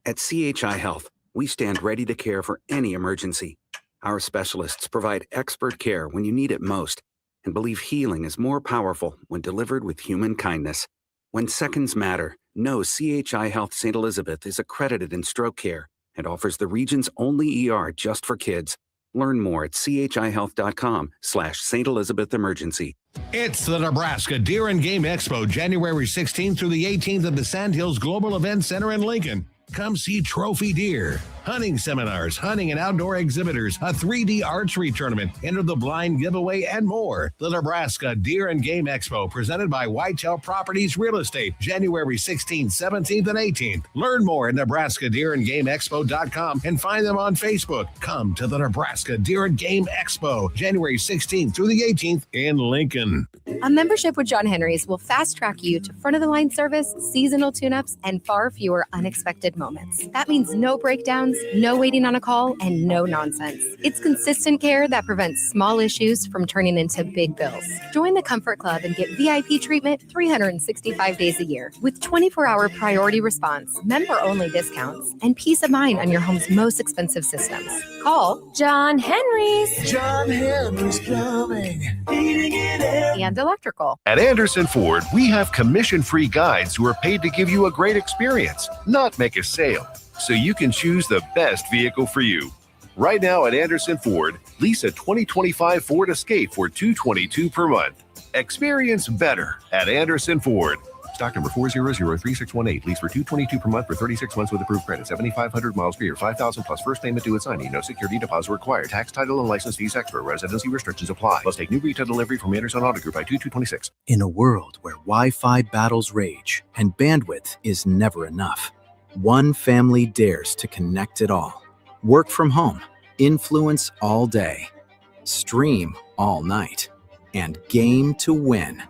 At CHI Health, we stand ready to care for any emergency. Our specialists provide expert care when you need it most, and believe healing is more powerful when delivered with human kindness. When seconds matter, know CHI Health St. Elizabeth is accredited in stroke care and offers the region's only ER just for kids. Learn more at chihealth.com/St. Elizabeth Emergency. It's the Nebraska Deer and Game Expo, January 16th through the 18th at the Sandhills Global Event Center in Lincoln. Come see trophy deer, hunting seminars, hunting and outdoor exhibitors, a 3D archery tournament, enter the blind giveaway, and more. The Nebraska Deer and Game Expo, presented by Whitetail Properties Real Estate, January 16th, 17th, and 18th. Learn more at NebraskaDeerandGameExpo.com and find them on Facebook. Come to the Nebraska Deer and Game Expo, January 16th through the 18th in Lincoln. A membership with John Henry's will fast track you to front-of-the-line service, seasonal tune-ups, and far fewer unexpected moments. That means no breakdowns, no waiting on a call, and no nonsense. It's consistent care that prevents small issues from turning into big bills. Join the Comfort Club and get VIP treatment 365 days a year with 24-hour priority response, member-only discounts, and peace of mind on your home's most expensive systems. Call John Henry's. John Henry's Plumbing, Heating and Air. And electrical. At Anderson Ford, we have commission-free guides who are paid to give you a great experience, not make a sale, so you can choose the best vehicle for you. Right now at Anderson Ford, lease a 2025 Ford Escape for $222 per month. Experience better at Anderson Ford. Stock number 4003618. Lease for $222 per month for 36 months with approved credit. 7,500 miles per year. 5,000 plus first payment due at signing. No security deposit required. Tax, title, and license fees extra. Residency restrictions apply. Must take new retail delivery from Anderson Auto Group by 2226. In a world where Wi-Fi battles rage and bandwidth is never enough, one family dares to connect it all. Work from home, influence all day, stream all night, and game to win.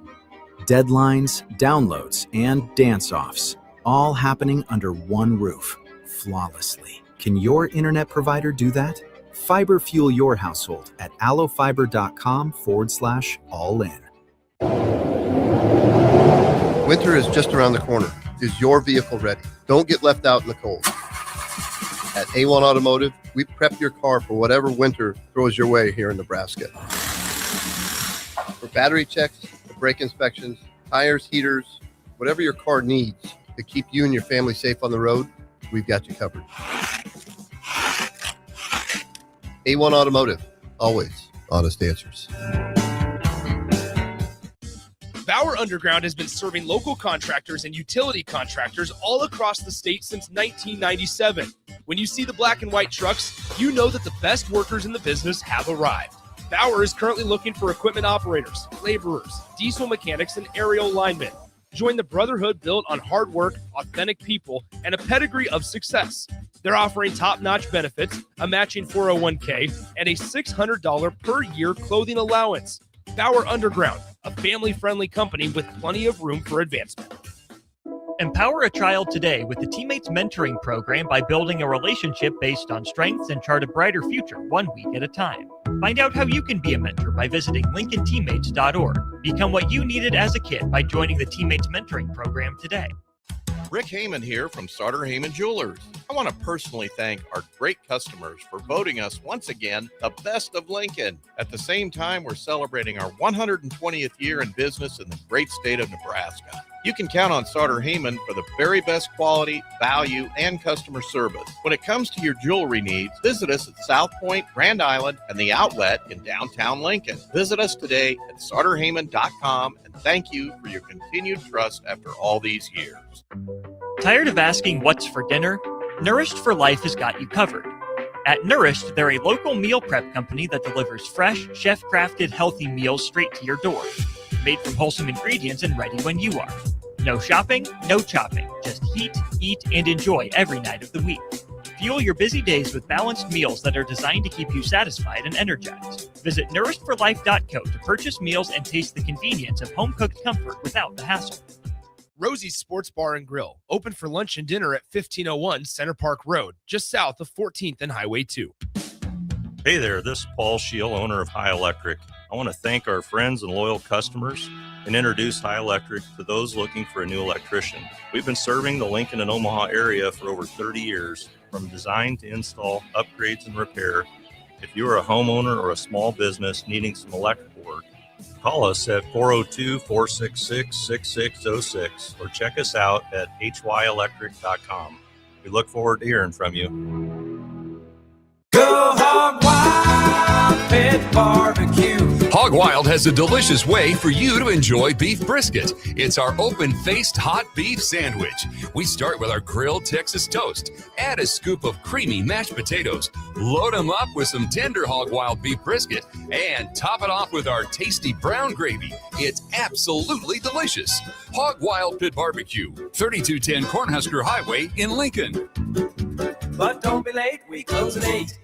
Deadlines, downloads, and dance-offs, all happening under one roof, flawlessly. Can your internet provider do that? Fiber fuel your household at allofiber.com/all-in. Winter is just around the corner. Is your vehicle ready? Don't get left out in the cold. At A1 Automotive, we prep your car for whatever winter throws your way here in Nebraska. For battery checks, brake inspections, tires, heaters, whatever your car needs to keep you and your family safe on the road, we've got you covered. A1 Automotive, always honest answers. Bauer Underground has been serving local contractors and utility contractors all across the state since 1997. When you see the black and white trucks, you know that the best workers in the business have arrived. Bauer is currently looking for equipment operators, laborers, diesel mechanics, and aerial linemen. Join the brotherhood built on hard work, authentic people, and a pedigree of success. They're offering top-notch benefits, a matching 401k, and a $600 per year clothing allowance. Bauer Underground, a family-friendly company with plenty of room for advancement. Empower a child today with the Teammates Mentoring Program by building a relationship based on strengths and chart a brighter future 1 week at a time. Find out how you can be a mentor by visiting LincolnTeammates.org. Become what you needed as a kid by joining the Teammates Mentoring Program today. Rick Heyman here from Sartor Heyman Jewelers. I want to personally thank our great customers for voting us once again the best of Lincoln. At the same time, we're celebrating our 120th year in business in the great state of Nebraska. You can count on Sartor Heyman for the very best quality, value, and customer service. When it comes to your jewelry needs, visit us at South Point, Grand Island, and the Outlet in downtown Lincoln. Visit us today at SartorHeyman.com, and thank you for your continued trust after all these years. Tired of asking what's for dinner? Nourished for Life has got you covered. At Nourished, they're a local meal prep company that delivers fresh, chef-crafted, healthy meals straight to your door. Made from wholesome ingredients and ready when you are. No shopping, no chopping. Just heat, eat, and enjoy every night of the week. Fuel your busy days with balanced meals that are designed to keep you satisfied and energized. Visit nourishedforlife.co to purchase meals and taste the convenience of home-cooked comfort without the hassle. Rosie's Sports Bar and Grill, open for lunch and dinner at 1501 Center Park Road, just south of 14th and Highway 2. Hey there, this is Paul Scheel, owner of High Electric. I want to thank our friends and loyal customers and introduce High Electric to those looking for a new electrician. We've been serving the Lincoln and Omaha area for over 30 years, from design to install, upgrades, and repair. If you are a homeowner or a small business needing some electrical work, call us at 402-466-6606 or check us out at hyelectric.com. We look forward to hearing from you. Go Hog Wild Pit Barbecue. Hog Hog Wild has a delicious way for you to enjoy beef brisket. It's our open-faced hot beef sandwich. We start with our grilled Texas toast. Add a scoop of creamy mashed potatoes. Load them up with some tender Hog Wild beef brisket. And top it off with our tasty brown gravy. It's absolutely delicious. Hog Wild Pit Barbecue, 3210 Cornhusker Highway in Lincoln. But don't be late, we close at 8.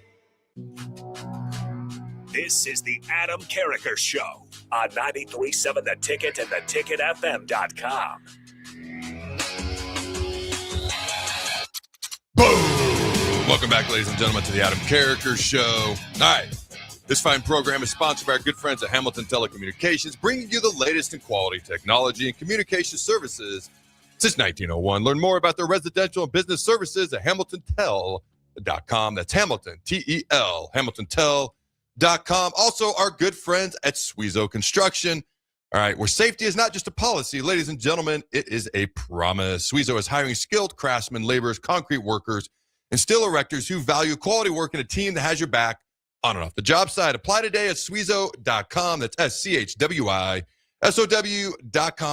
This is the Adam Carriker Show on 93.7 The Ticket and theticketfm.com. Boom! Welcome back, ladies and gentlemen, to the Adam Carriker Show. All right. This fine program is sponsored by our good friends at Hamilton Telecommunications, bringing you the latest in quality technology and communication services since 1901. Learn more about their residential and business services at HamiltonTel.com. That's Hamilton, T-E-L, HamiltonTel.com. Also, our good friends at Suizo Construction. All right, where safety is not just a policy, ladies and gentlemen, it is a promise. Suizo is hiring skilled craftsmen, laborers, concrete workers, and steel erectors who value quality work in a team that has your back on and off the job site. Apply today at Suizo.com. That's SCHWISOW.com.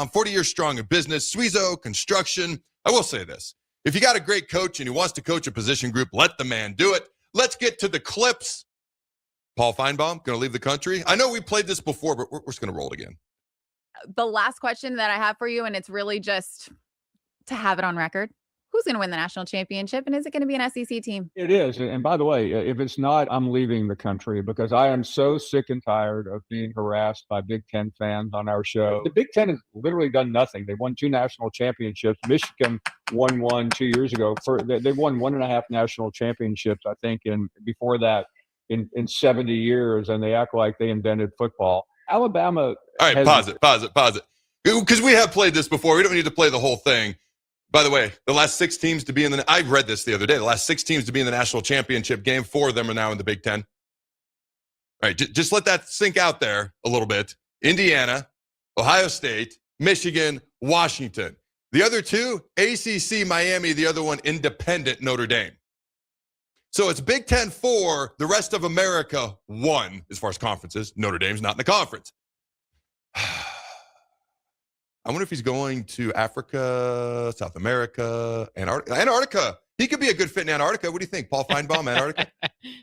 40 years strong in business. Suizo Construction. I will say this. If you got a great coach and he wants to coach a position group, let the man do it. Let's get to the clips. Paul Feinbaum, going to leave the country. I know we played this before, but we're just going to roll it again. The last question that I have for you, and it's really just to have it on record. Who's going to win the national championship, and is it going to be an SEC team? It is. And by the way, if it's not, I'm leaving the country because I am so sick and tired of being harassed by Big Ten fans on our show. The Big Ten has literally done nothing. They won 2 national championships. Michigan won one 2 years ago. They won 1.5 national championships, I think, and before that in 70 years, and they act like they invented football. Alabama. All right, pause it. Because we have played this before. We don't need to play the whole thing. By the way, the last 6 teams to be in I read this the other day. The last 6 teams to be in the national championship game, 4 of them are now in the Big Ten. All right, just let that sink out there a little bit. Indiana, Ohio State, Michigan, Washington. The other 2, ACC, Miami. The other one, independent, Notre Dame. So it's Big Ten 4, the rest of America 1 as far as conferences. Notre Dame's not in the conference. I wonder if he's going to Africa, South America, Antarctica. He could be a good fit in Antarctica. What do you think, Paul Feinbaum, Antarctica?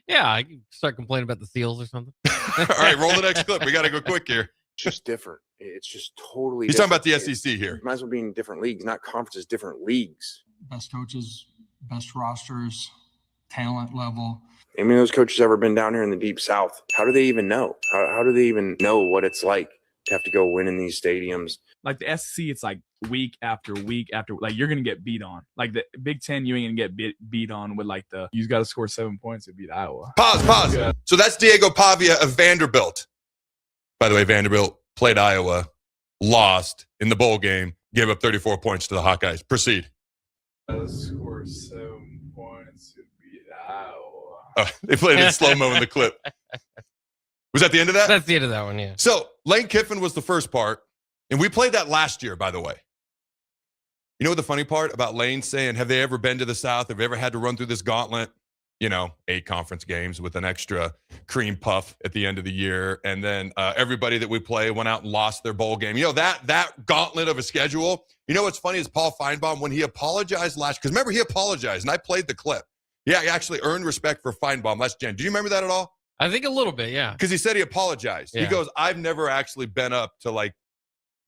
Yeah, I can start complaining about the seals or something. All right, roll the next clip. We got to go quick here. It's just different. It's just totally He's different. talking about the SEC here. It might as well be in different leagues, not conferences, different leagues. Best coaches, best rosters, talent level. I mean, those coaches ever been down here in the Deep South? How do they even know? How do they even know what it's like to have to go win in these stadiums? Like the SEC, it's like week after week after, like you're going to get beat on. Like the Big Ten, you ain't going to get beat on with like you got to score 7 points to beat Iowa. Pause. Yeah. So that's Diego Pavia of Vanderbilt. By the way, Vanderbilt played Iowa, lost in the bowl game, gave up 34 points to the Hawkeyes. Proceed. Score 7 points to beat Iowa. Oh, they played it in slow-mo in the clip. Was that the end of that? That's the end of that one, yeah. So Lane Kiffin was the first part. And we played that last year, by the way. You know what the funny part about Lane saying, have they ever been to the South? Have they ever had to run through this gauntlet? 8 conference games with an extra cream puff at the end of the year. And then everybody that we play went out and lost their bowl game. That gauntlet of a schedule. You know what's funny is Paul Feinbaum, when he apologized because remember, he apologized, and I played the clip. Yeah, he actually earned respect for Feinbaum last Jen. Do you remember that at all? I think a little bit, yeah. Because he said he apologized. Yeah. He goes, I've never actually been up to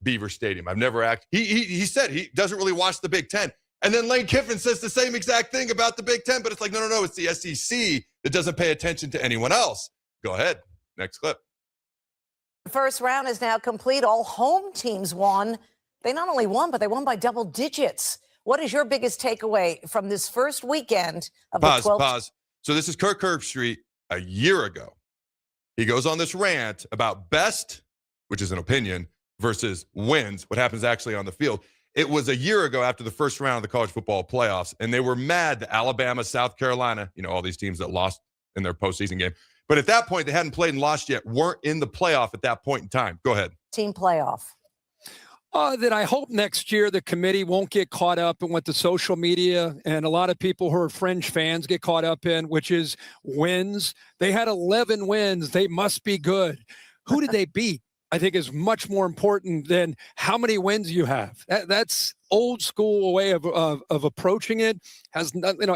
Beaver Stadium. I've never he said he doesn't really watch the Big Ten. And then Lane Kiffin says the same exact thing about the Big Ten, but it's like, no, it's the SEC that doesn't pay attention to anyone else. Go ahead. Next clip. The first round is now complete. All home teams won. They not only won, but they won by double digits. What is your biggest takeaway from this first weekend of the 12th? Pause. So this is Kirk Herbstreit a year ago. He goes on this rant about best, which is an opinion, versus wins, what happens actually on the field. It was a year ago after the first round of the college football playoffs, and they were mad that Alabama, South Carolina, all these teams that lost in their postseason game. But at that point, they hadn't played and lost yet, weren't in the playoff at that point in time. Go ahead. Team playoff. That I hope next year the committee won't get caught up in what the social media and a lot of people who are fringe fans get caught up in, which is wins. They had 11 wins. They must be good. who did they beat, I think is much more important than how many wins you have. That's old school way of approaching it.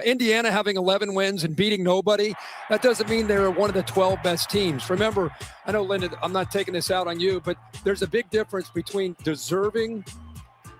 Indiana having 11 wins and beating nobody, that doesn't mean they're one of the 12 best teams. Remember, I know, Linda, I'm not taking this out on you, but there's a big difference between deserving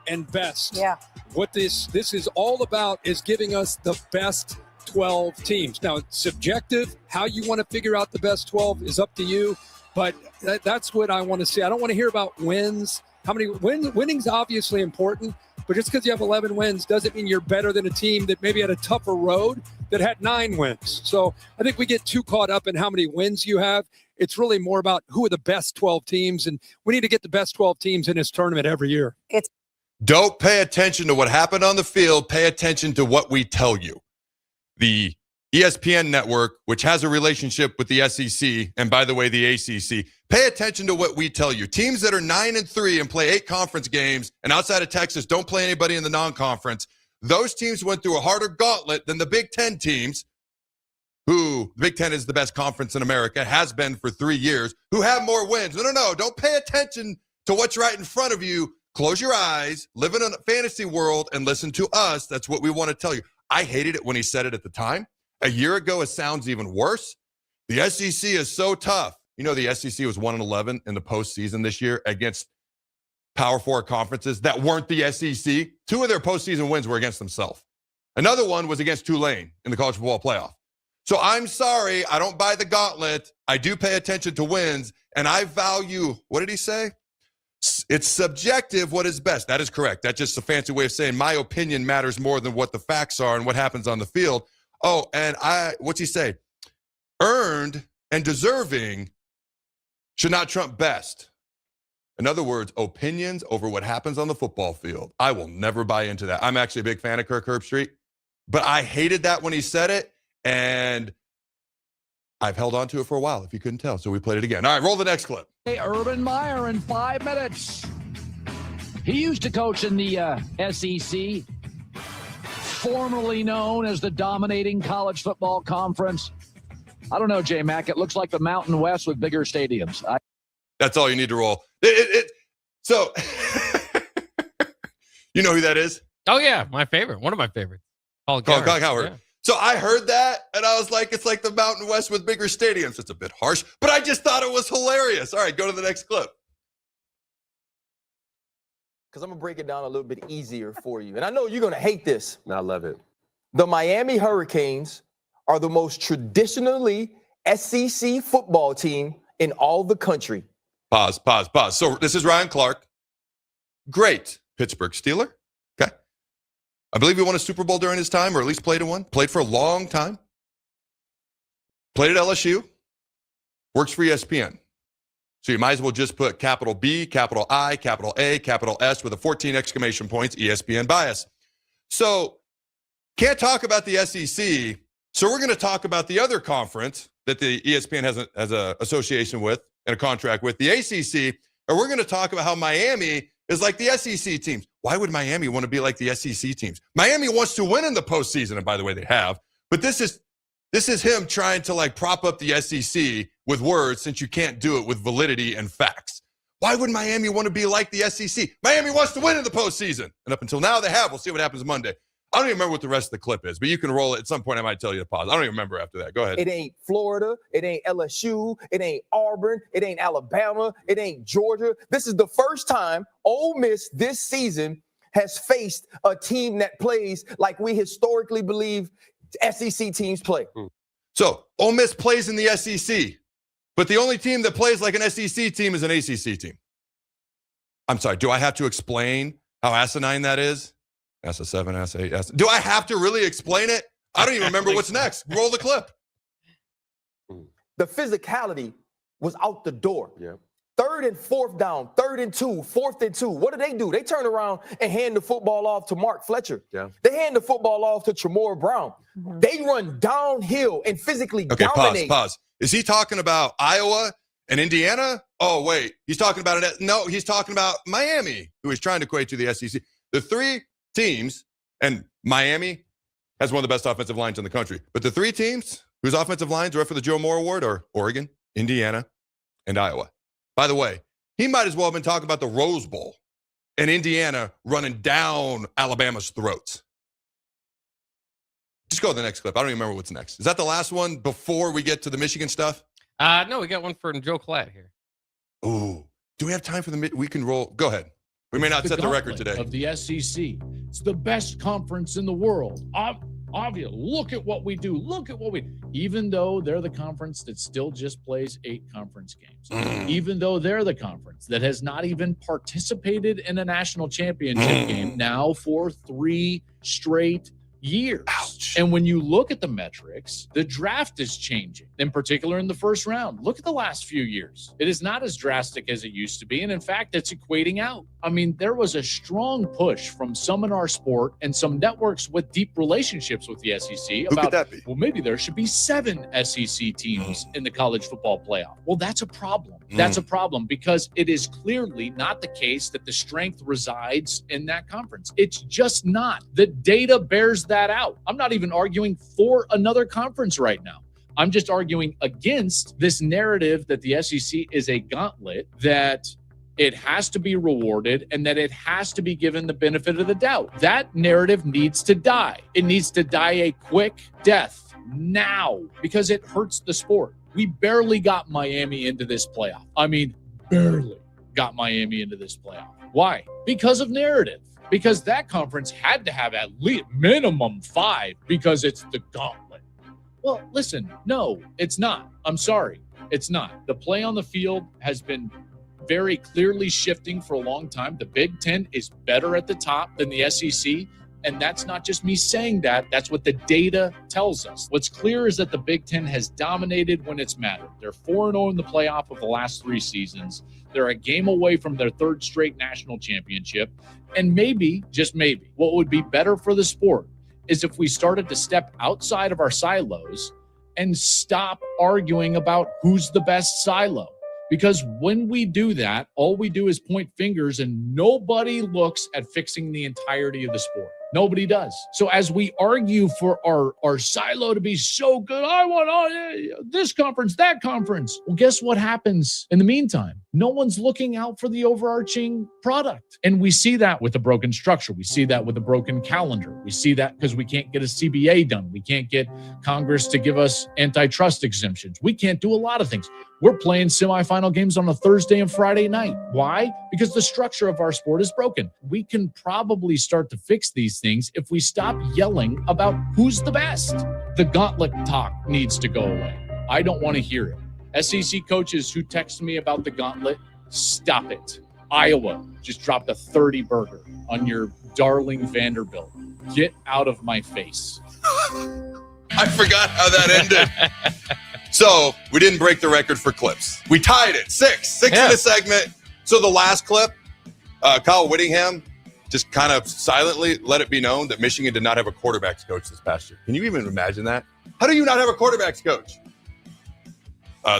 and best. Yeah. What this is all about is giving us the best 12 teams. Now, it's subjective. How you want to figure out the best 12 is up to you. But that's what I want to see. I don't want to hear about wins. How many wins? Winning's obviously important, but just because you have 11 wins doesn't mean you're better than a team that maybe had a tougher road that had 9 wins. So I think we get too caught up in how many wins you have. It's really more about who are the best 12 teams, and we need to get the best 12 teams in this tournament every year. Don't pay attention to what happened on the field. Pay attention to what we tell you. The ESPN network, which has a relationship with the SEC, and by the way, the ACC, pay attention to what we tell you. Teams that are 9-3 and play 8 conference games, and outside of Texas, don't play anybody in the non-conference. Those teams went through a harder gauntlet than the Big Ten teams, who the Big Ten is the best conference in America, has been for 3 years, who have more wins. No. Don't pay attention to what's right in front of you. Close your eyes, live in a fantasy world, and listen to us. That's what we want to tell you. I hated it when he said it at the time. A year ago, it sounds even worse. The SEC is so tough. You know, the SEC was 1-11 in the postseason this year against Power 4 conferences that weren't the SEC. 2 of their postseason wins were against themselves. Another one was against Tulane in the college football playoff. So I'm sorry, I don't buy the gauntlet. I do pay attention to wins, and I value, what did he say? It's subjective what is best. That is correct. That's just a fancy way of saying my opinion matters more than what the facts are and what happens on the field. Oh, and what's he say? Earned and deserving should not trump best. In other words, opinions over what happens on the football field. I will never buy into that. I'm actually a big fan of Kirk Herbstreit, but I hated that when he said it, and I've held on to it for a while, if you couldn't tell. So we played it again. All right, roll the next clip. Hey, Urban Meyer in 5 minutes. He used to coach in the SEC, formerly known as the dominating college football conference. I don't know, J-Mac. It looks like the Mountain West with bigger stadiums. That's all you need to roll. So, you know who that is? Oh, yeah, my favorite. One of my favorites. Colin Cowherd. Yeah. So I heard that, and I was like, it's like the Mountain West with bigger stadiums. It's a bit harsh, but I just thought it was hilarious. All right, go to the next clip. Because I'm going to break it down a little bit easier for you. And I know you're going to hate this. I love it. The Miami Hurricanes are the most traditionally SEC football team in all the country. Pause. So this is Ryan Clark. Great Pittsburgh Steeler. Okay. I believe he won a Super Bowl during his time, or at least played in one. Played for a long time. Played at LSU. Works for ESPN. So you might as well just put capital B, capital I, capital A, capital S with a 14 exclamation points, ESPN bias. So can't talk about the SEC. So we're going to talk about the other conference that the ESPN has a association with and a contract with, the ACC. And we're going to talk about how Miami is like the SEC teams. Why would Miami want to be like the SEC teams? Miami wants to win in the postseason, and by the way, they have. But this is him trying to like prop up the SEC with words, since you can't do it with validity and facts. Why would Miami want to be like the SEC? Miami wants to win in the postseason. And up until now, they have. We'll see what happens Monday. I don't even remember what the rest of the clip is, but you can roll it. At some point, I might tell you to pause. I don't even remember after that. Go ahead. It ain't Florida. It ain't LSU. It ain't Auburn. It ain't Alabama. It ain't Georgia. This is the first time Ole Miss this season has faced a team that plays like we historically believe SEC teams play. So Ole Miss plays in the SEC, but the only team that plays like an SEC team is an ACC team. I'm sorry. Do I have to explain how asinine that is? S7, S8, S. Do I have to really explain it? I don't even remember what's next. Roll the clip. The physicality was out the door. Yeah. 3rd and 4th down, 3rd and 2, 4th and 2. What do? They turn around and hand the football off to Mark Fletcher. Yeah. They hand the football off to Tremore Brown. Mm-hmm. They run downhill and physically dominate. Pause. Is he talking about Iowa and Indiana? Oh, wait. He's talking about it. No, he's talking about Miami, who he's trying to equate to the SEC. The 3 teams, and Miami has one of the best offensive lines in the country, but the 3 teams whose offensive lines are up for the Joe Moore Award are Oregon, Indiana, and Iowa. By the way, he might as well have been talking about the Rose Bowl and Indiana running down Alabama's throats. Just go to the next clip. I don't even remember what's next. Is that the last one before we get to the Michigan stuff? No, we got one from Joe Collette here. Ooh, do we have time for we can roll? Go ahead. We may not set the record today. Of the SEC. It's the best conference in the world. Obvious. Look at what we do. Even though they're the conference that still just plays 8 conference games. Even though they're the conference that has not even participated in a national championship game now for 3 straight years. Ouch. And when you look at the metrics, the draft is changing, in particular in the first round. Look at the last few years. It is not as drastic as it used to be. And in fact, it's equating out. I mean, there was a strong push from some in our sport and some networks with deep relationships with the SEC about, well, maybe there should be 7 SEC teams in the college football playoff. Well, that's a problem. That's a problem because it is clearly not the case that the strength resides in that conference. It's just not. The data bears that out. I'm not even arguing for another conference right now. I'm just arguing against this narrative that the SEC is a gauntlet, that it has to be rewarded, and that it has to be given the benefit of the doubt. That narrative needs to die. It needs to die a quick death now because it hurts the sport. We barely got Miami into this playoff. I mean, barely got Miami into this playoff. Why? Because of narrative. Because that conference had to have at least minimum 5 because it's the gauntlet. Well, listen, no, it's not. I'm sorry. It's not. The play on the field has been very clearly shifting for a long time. The Big Ten is better at the top than the SEC. And that's not just me saying that. That's what the data tells us. What's clear is that the Big Ten has dominated when it's mattered. They're 4-0 in the playoff of the last 3 seasons. They're a game away from their 3rd straight national championship. And maybe, just maybe, what would be better for the sport is if we started to step outside of our silos and stop arguing about who's the best silo. Because when we do that, all we do is point fingers and nobody looks at fixing the entirety of the sport. Nobody does. So as we argue for our silo to be so good, I want this conference, that conference. Well, guess what happens in the meantime? No one's looking out for the overarching product. And we see that with the broken structure. We see that with the broken calendar. We see that because we can't get a CBA done. We can't get Congress to give us antitrust exemptions. We can't do a lot of things. We're playing semifinal games on a Thursday and Friday night. Why? Because the structure of our sport is broken. We can probably start to fix these things if we stop yelling about who's the best. The gauntlet talk needs to go away. I don't want to hear it. SEC coaches who text me about the gauntlet, stop it. Iowa just dropped a 30 burger on your darling Vanderbilt. Get out of my face. I forgot how that ended. So we didn't break the record for clips. We tied it. 6 in a segment. So the last clip, Kyle Whittingham just kind of silently let it be known that Michigan did not have a quarterbacks coach this past year. Can you even imagine that? How do you not have a quarterbacks coach?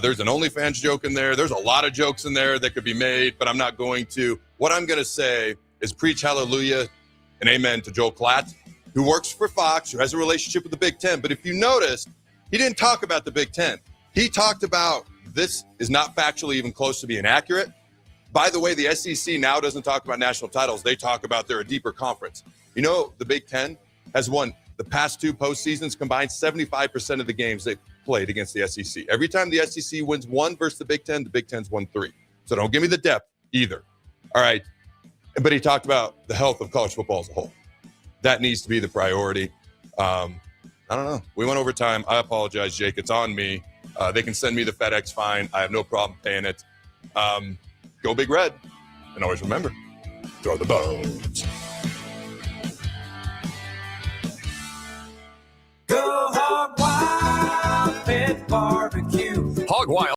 There's an OnlyFans joke in there. There's a lot of jokes in there that could be made, but I'm not going to. What I'm going to say is preach hallelujah and amen to Joel Klatt, who works for Fox, who has a relationship with the Big Ten. But if you notice, he didn't talk about the Big Ten. He talked about this is not factually even close to being accurate. By the way, the SEC now doesn't talk about national titles. They talk about they're a deeper conference. You know, the Big Ten has won the past 2 postseasons combined 75% of the games they've played against the SEC. Every time the SEC wins 1 versus the Big Ten's won 3. So don't give me the depth either. All right. But he talked about the health of college football as a whole. That needs to be the priority. I don't know. We went over time. I apologize, Jake. It's on me. They can send me the FedEx fine. I have no problem paying it. Go Big Red. And always remember, throw the bones. Go Hog Wild Pit Barbecue. Hog Wild